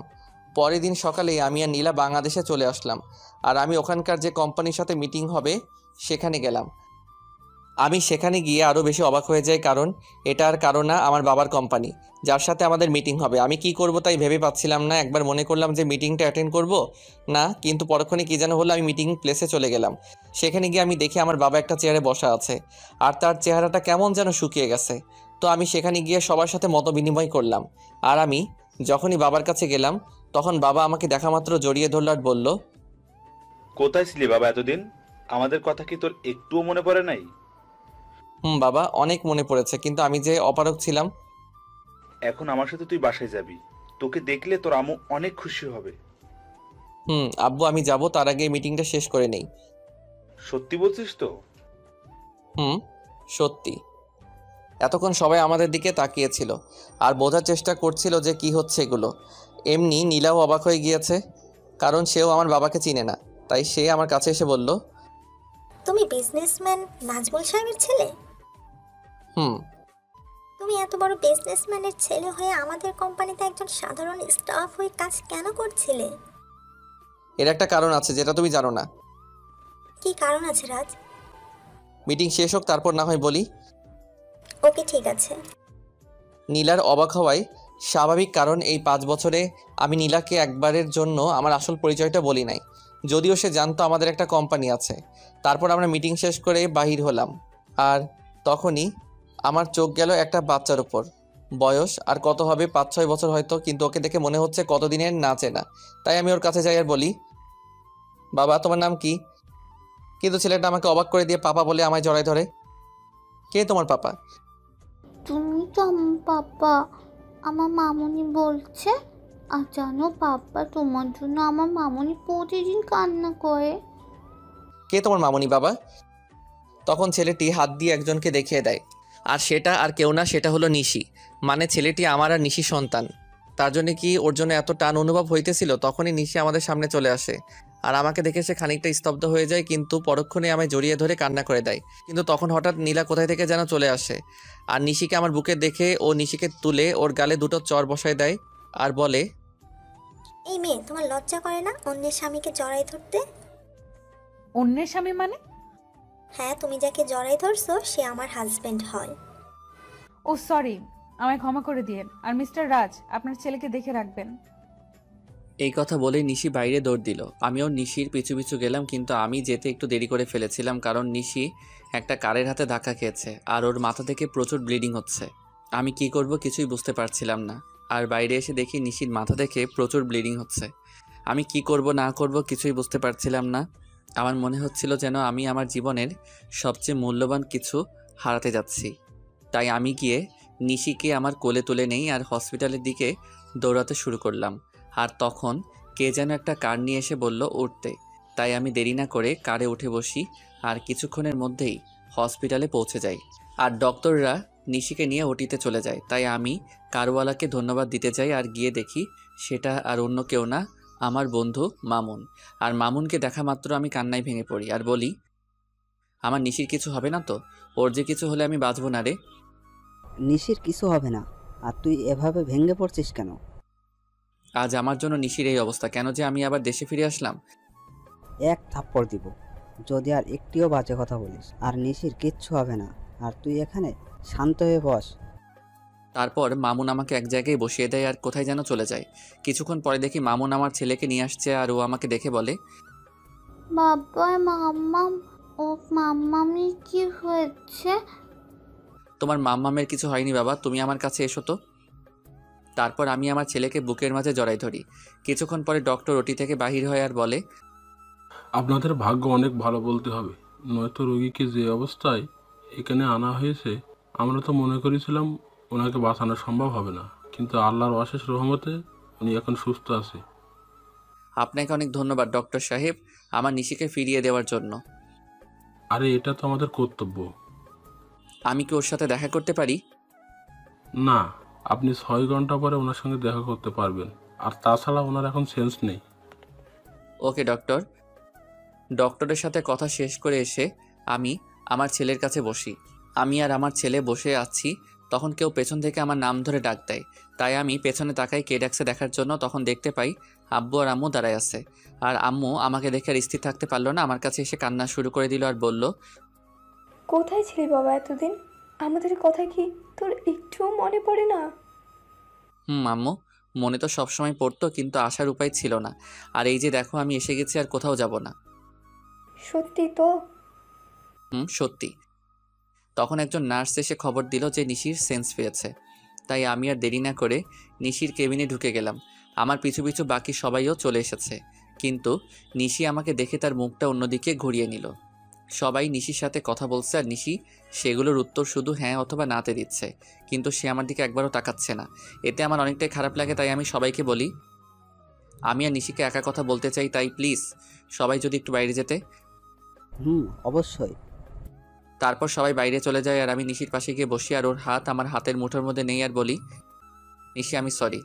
পরের দিন সকালেই আমি আর নীলা বাংলাদেশে চলে আসলাম, আর আমি ওখানকার যে কোম্পানির সাথে মিটিং হবে সেখানে গেলাম। আমি সেখানে গিয়ে আরও বেশি অবাক হয়ে যাই, কারণ এটা আর কারণ না, আমার বাবার কোম্পানি, যার সাথে আমাদের মিটিং হবে। আমি কি করব তাই ভেবে পাচ্ছিলাম না। একবার মনে করলাম যে মিটিংটা অ্যাটেন্ড করব না, কিন্তু পরক্ষণে কী যেন হলো, আমি মিটিং প্লেসে চলে গেলাম। সেখানে গিয়ে আমি দেখি আমার বাবা একটা চেয়ারে বসা আছে, আর তার চেহারাটা কেমন যেন শুকিয়ে গেছে। তো আমি সেখানে গিয়ে সবার সাথে মত বিনিময় করলাম। আর আমি যখনই বাবার কাছে গেলাম, তখন বাবা আমাকে দেখা মাত্র জড়িয়ে ধরল আর বলল, কোথায় ছিলি বাবা এতদিন? আমাদের কথা কি তোর একটুও মনে পড়ে নাই? বাবা, অনেক মনে পড়েছে, কিন্তু আমি যে অপারগ ছিলাম। এখন আমার সাথে তুই বাসায় যাবি, তোকে দেখলে তোর আম্মু অনেক খুশি হবে। আব্বু, আমি যাব, তার আগে মিটিংটা শেষ করে নেই। সত্যি বলছিস তো? সত্যি। এতক্ষণ সবাই আমাদের দিকে তাকিয়েছিল আর বোঝার চেষ্টা করছিল যে কি হচ্ছে এগুলো। এমনি নীলাও অবাক হয়ে গিয়েছে, কারণ সেও আমার বাবাকে চিনে না। তাই সে আমার কাছে এসে বলল, তুমি বিজনেসম্যান নাজমুল সাহেবের ছেলে? তুমি এত বড় বিজনেসম্যানের ছেলে হয়ে আমাদের কোম্পানিতে একজন সাধারণ স্টাফ হয়ে কাজ কেন করছিলে? এর একটা কারণ আছে যেটা তুমি জানো না। কি কারণ আছে রাজ? মিটিং শেষ হোক, তারপর না হয় বলি। ওকে, ঠিক আছে। নীলার অবাক হওয়াই স্বাভাবিক, কারণ এই 5 বছরে আমি নীলাকে একবারের জন্য আমার আসল পরিচয়টা বলি নাই, যদিও সে জানতো আমাদের একটা কোম্পানি আছে। তারপর আমরা মিটিং শেষ করে বাহির হলাম, আর তখনই আমার চোখ গেল একটা বাচ্চার উপর। বয়স আর কত হবে, 5-6 বছর হয়তো, কিন্তু ওকে দেখে মনে হচ্ছে কতদিনের না চেনা। তাই আমি ওর কাছে যাই আর বলি, বাবা, তোমার নাম কি? কিন্তু ছেলেটা আমাকে অবাক করে দিয়ে পাপা বলে আমায় জড়ায় ধরে। কে তোমার পাপা? তুমি তো আমার পাপা, আমার মামুনি বলছে। আর জানো পাপা, তোমার জন্য আমার মামুনি প্রতিদিন কান্না করে। কে তোমার মামুনি বাবা? তখন ছেলেটি হাত দিয়ে একজনকে দেখিয়ে দেয়, আর সেটা আর কেউ না, সেটা হলো নিশি। মানে ছেলেটি আমার আর নিশি সন্তান। তার জন্য কি ওর জন্য এত টান অনুভব হইতেছিল? তখনই নিশি আমাদের সামনে চলে আসে, আর আমাকে দেখে সে খানিকটা স্তব্ধ হয়ে যায়, কিন্তু পরক্ষণে আমায় জড়িয়ে ধরে কান্না করে দেয়। কিন্তু তখন হঠাৎ নীলা কোথায় থেকে যেন চলে আসে, আর নিশিকে আমার বুকে দেখে ও নিশিকে তুলে ওর গালে 2টো চড় বসায় দেয় আর বলে, এই মেয়ে, তোমার লজ্জা করে না অন্যের স্বামীকে জড়াই ধরতে? অন্যের স্বামী মানে? হ্যাঁ, তুমি যাকে জড়াই ধরছো সে আমার হাজবেন্ড হয়। ও সরি, আমায় ক্ষমা করে দিয়েন। আর মিস্টার রাজ, আপনার ছেলেকে দেখে রাখবেন। এই কথা বলে নিশি বাইরে দৌড় দিল। আমিও নিশির পিছু পিছু গেলাম, কিন্তু আমি যেতে একটু দেরি করে ফেলেছিলাম, কারণ নিশি একটা কারের হাতে ধাক্কা খেয়েছে আর ওর মাথা থেকে প্রচুর ব্লিডিং হচ্ছে। আমি কি করব কিছুই বুঝতে পারছিলাম না, আর বাইরে এসে দেখি নিশির মাথা থেকে প্রচুর ব্লিডিং হচ্ছে। আমি কি করব না করব কিছুই বুঝতে পারছিলাম না। আমার মনে হচ্ছিল যেন আমি আমার জীবনের সবচেয়ে মূল্যবান কিছু হারাতে যাচ্ছি। তাই আমি গিয়ে নিশিকে আমার কোলে তুলে নেই আর হসপিটালের দিকে দৌড়াতে শুরু করলাম। আর তখন কে যেন একটা কার নিয়ে এসে বলল উঠতে। তাই আমি দেরি না করে কারে উঠে বসি, আর কিছুক্ষণের মধ্যেই হসপিটালে পৌঁছে যাই। আর ডক্টররা নিশিকে নিয়ে ওটিতে চলে যায়। তাই আমি কারওয়ালাকে ধন্যবাদ দিতে যাই, আর গিয়ে দেখি সেটা আর অন্য কেউ না, আমার বন্ধু মামুন। আর মামুনকে দেখা মাত্র আমি কান্নায় ভেঙে পড়ি আর বলি, আমার নিশির কিছু হবে না তো? ওর যে কিছু হলে আমি বাঁচবো না রে। নিশির কিছু হবে না, আর তুই এভাবে ভেঙে পড়ছিস কেন? আজ আমার জন্য নিশির এই অবস্থা, কেন যে আমি আবার দেশে ফিরে আসলাম। এক থাপ্পড় দিব যদি আর একটিও বাজে কথা বলিস। আর নিশির কিচ্ছু হবে না, আর তুই এখানে শান্ত হয়ে বস। তারপর মামুন আমাকে এক জায়গায় বসিয়ে দেয় আর কোথায় যেন চলে যায়। কিছুক্ষণ পরে দেখি মামুন আমার ছেলেকে নিয়ে আসছে, আর ও আমাকে দেখে বলে, বাবা, মাম্মাম, ও মাম্মামি কি হয়েছে? তোমার মাম্মামের কিছু হয়নি বাবা, তুমি আমার কাছে এসো তো। তারপর আমি আমার ছেলেকে বুকের মাঝে জড়াই ধরি। কিছুক্ষণ পরে ডক্টর ওটি থেকে বাহির হয় আর বলে, আপনাদের ভাগ্য অনেক ভালো বলতে হবে, নয়তো রোগীকে যে অবস্থায় এখানে আনা হয়েছে, আমরা তো মনে করেছিলাম ওনাকে বাঁচানো সম্ভব হবে না, কিন্তু আল্লাহর অশেষ রহমতে উনি এখন সুস্থ আছে। আপনাকে অনেক ধন্যবাদ ডক্টর সাহেব, আমার নিশিকে ফিরিয়ে দেওয়ার জন্য। আরে এটা তো আমাদের কর্তব্য। আমি কি ওর সাথে দেখা করতে পারি? না, আপনি 6 ঘন্টা পরে ওনার সঙ্গে দেখা করতে পারবেন, আর তাছাড়া ওনার এখন সেন্স নেই। ওকে ডক্টর। ডক্টরের সাথে কথা শেষ করে এসে আমি আমার ছেলের কাছে বসি। আমি আর আমার ছেলে বসে আছি, তখন কেউ পেছন থেকে আমার নাম ধরে ডাক দেয়। তাই আমি পেছনে তাকাই কে ডাকছে দেখার জন্য। তখন দেখতে পাই আব্বু আর আম্মু দাঁড়ায় আছে। আর আম্মু আমাকে দেখে আর স্থির থাকতে পারলো না, আমার কাছে এসে কান্না শুরু করে দিল আর বলল, কোথায় ছিলি বাবা এতদিন? আমাদের কথা কি তোর একটুও মনে পড়ে না? আম্মু, মনে তো সবসময় পড়তো, কিন্তু আসার উপায় ছিল না। আর এই যে দেখো আমি এসে গেছি, আর কোথাও যাব না। সত্যি তো? সত্যি। তখন একজন নার্স এসে খবর দিল যে নিশির সেন্স পেয়েছে। তাই আমি আর দেরি না করে নিশির কেবিনে ঢুকে গেলাম। আমার পিছু পিছু বাকি সবাইও চলে এসেছে, কিন্তু নিশি আমাকে দেখে তার মুখটা অন্যদিকে ঘুরিয়ে নিল। সবাই নিশির সাথে কথা বলছে আর নিশি সেগুলোর উত্তর শুধু হ্যাঁ অথবা নাতে দিচ্ছে, কিন্তু সে আমার দিকে একবারও তাকাচ্ছে না। এতে আমার অনেকটাই খারাপ লাগে। তাই আমি সবাইকে বলি, আমি আর নিশিকে একা কথা বলতে চাই, তাই প্লিজ সবাই যদি একটু বাইরে যেতে। অবশ্যই। তারপর সবাই বাইরে চলে যায় আর আমি নিশির পাশে গিয়ে বসি আর ওর হাত আমার হাতের মুঠোর মধ্যে নেই আর বলি, নিশি আমি সরি।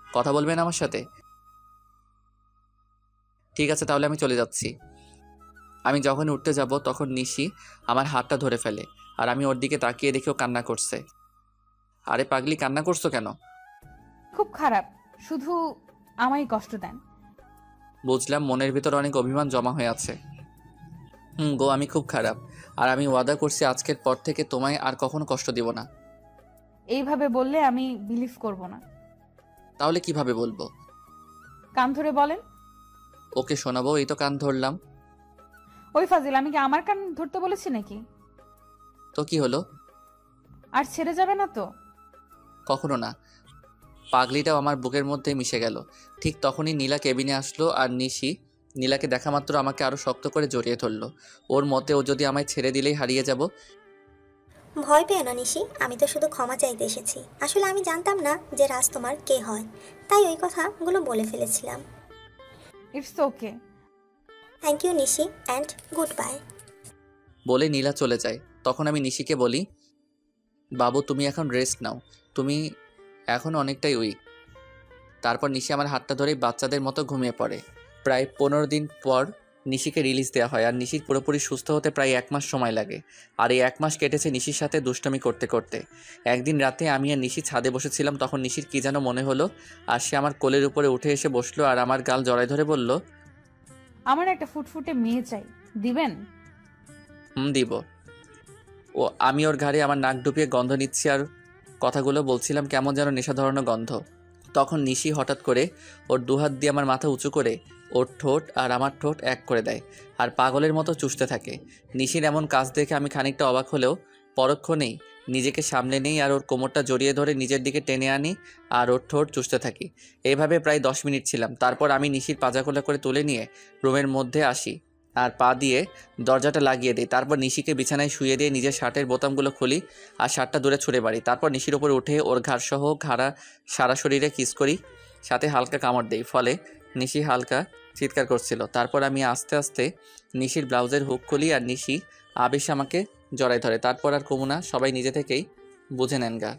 কথা বলবেন আমার সাথে? ঠিক আছে, তাহলে আমি চলে যাচ্ছি। আমি যখন উঠতে যাব তখন নিশি আমার হাতটা ধরে ফেলে আর আমি ওর দিকে তাকিয়ে দেখেও কান্না করছে। আরে পাগলি, কান্না করছো কেন? খুব খারাপ, শুধু আমায় কষ্ট দেন। বুঝলাম মনের ভিতর অনেক অভিমান জমা হয়ে আছে। গো, আমি খুব খারাপ, আর আমি ওয়াদা করছি আজকের পর থেকে তোমায় আর কখনো কষ্ট দিব না। এইভাবে বললে আমি বিলিভ করব না। তাহলে কিভাবে বলবো? কান ধরে বলেন। ওকে শোনাবো, এই তো কান ধরলাম। ওই ফাজিল, আমি কি আমার কান ধরতে বলেছি নাকি? তো কি হলো? আর ছেড়ে যাবে না তো? কখনো না। পাগলিটাও আমার বুকের মধ্যে মিশে গেল। ঠিক তখনই নীলা কেবিনে আসলো আর নিশি নীলাকে দেখা মাত্র আমাকে আরো শক্ত করে জড়িয়ে ধরলো। ওর মতে ও যদি আমায় ছেড়ে দিলেই হারিয়ে যাব। ভয় পেও না নিশি, আমি তো শুধু ক্ষমা চাইতে এসেছি। আসলে আমি জানতাম না যে রাজ তোমার কে হয়, তাই ওই কথাগুলো বলে ফেলেছিলাম। It's okay. Thank you Nishi, and goodbye. বলে নীলা চলে যায়। তখন আমি নিশিকে বলি, বাবু তুমি এখন রেস্ট নাও, তুমি এখন অনেকটাই উইক। তারপর নিশি আমার হাতটা ধরে বাচ্চাদের মতো ঘুমিয়ে পড়ে। প্রায় 15 দিন পর নিশিকে রিলিজ দেওয়া হয় আর নিশির পুরোপুরি সুস্থ হতে প্রায় 1 মাস সময় লাগে। আর এই 1 মাস কেটেছে নিশির সাথে দুষ্টমি করতে করতে। একদিন রাতে আমি আর নিশি ছাদে বসেছিলাম, তখন নিশির কী যেন মনে হলো আর সে আমার কোলের উপরে উঠে এসে বসলো আর আমার গাল জড়ায় ধরে বলল, আমার একটা ফুটফুটে মেয়ে চাই, দিবেন? দিব। ও আমি ওর ঘাড়ে আমার নাক ডুবিয়ে গন্ধ নিচ্ছি আর কথাগুলো বলছিলাম, কেমন যেন নেশা ধরানো গন্ধ। তখন নিশি হঠাৎ করে ওর দুহাত দিয়ে আমার মাথা উঁচু করে ওর ঠোঁট আর আমার ঠোঁট এক করে দেয় আর পাগলের মতো চুষতে থাকে। নিশির এমন কাজ দেখে আমি খানিকটা অবাক হলেও পরক্ষণেই নিজেকে সামলে নেই আর ওর কোমরটা জড়িয়ে ধরে নিজের দিকে টেনে আনি আর ওর ঠোঁট চুষতে থাকি। এইভাবে প্রায় 10 মিনিট ছিলাম। তারপর আমি নিশির পাজাখোলা করে তুলে নিয়ে রুমের মধ্যে আসি আর পা দিয়ে দরজাটা লাগিয়ে দিই। তারপর নিশিকে বিছানায় শুয়ে দিয়ে নিজের শার্টের বোতামগুলো খুলি আর শার্টটা দূরে ছুঁড়ে মারি। তারপর নিশির ওপরে উঠে ওর ঘাড়সহ সারা শরীরে কিস করি, সাথে হালকা কামড় দেই। ফলে নিশি হালকা চিৎকার করছিল। তারপর আমি আস্তে আস্তে নিশির ব্লাউজের হুক খুলি আর নিশি আবেশ আমাকে জড়ায় ধরে। তারপর আর কমু না, সবাই নিজে থেকেই বুঝে নেন গা।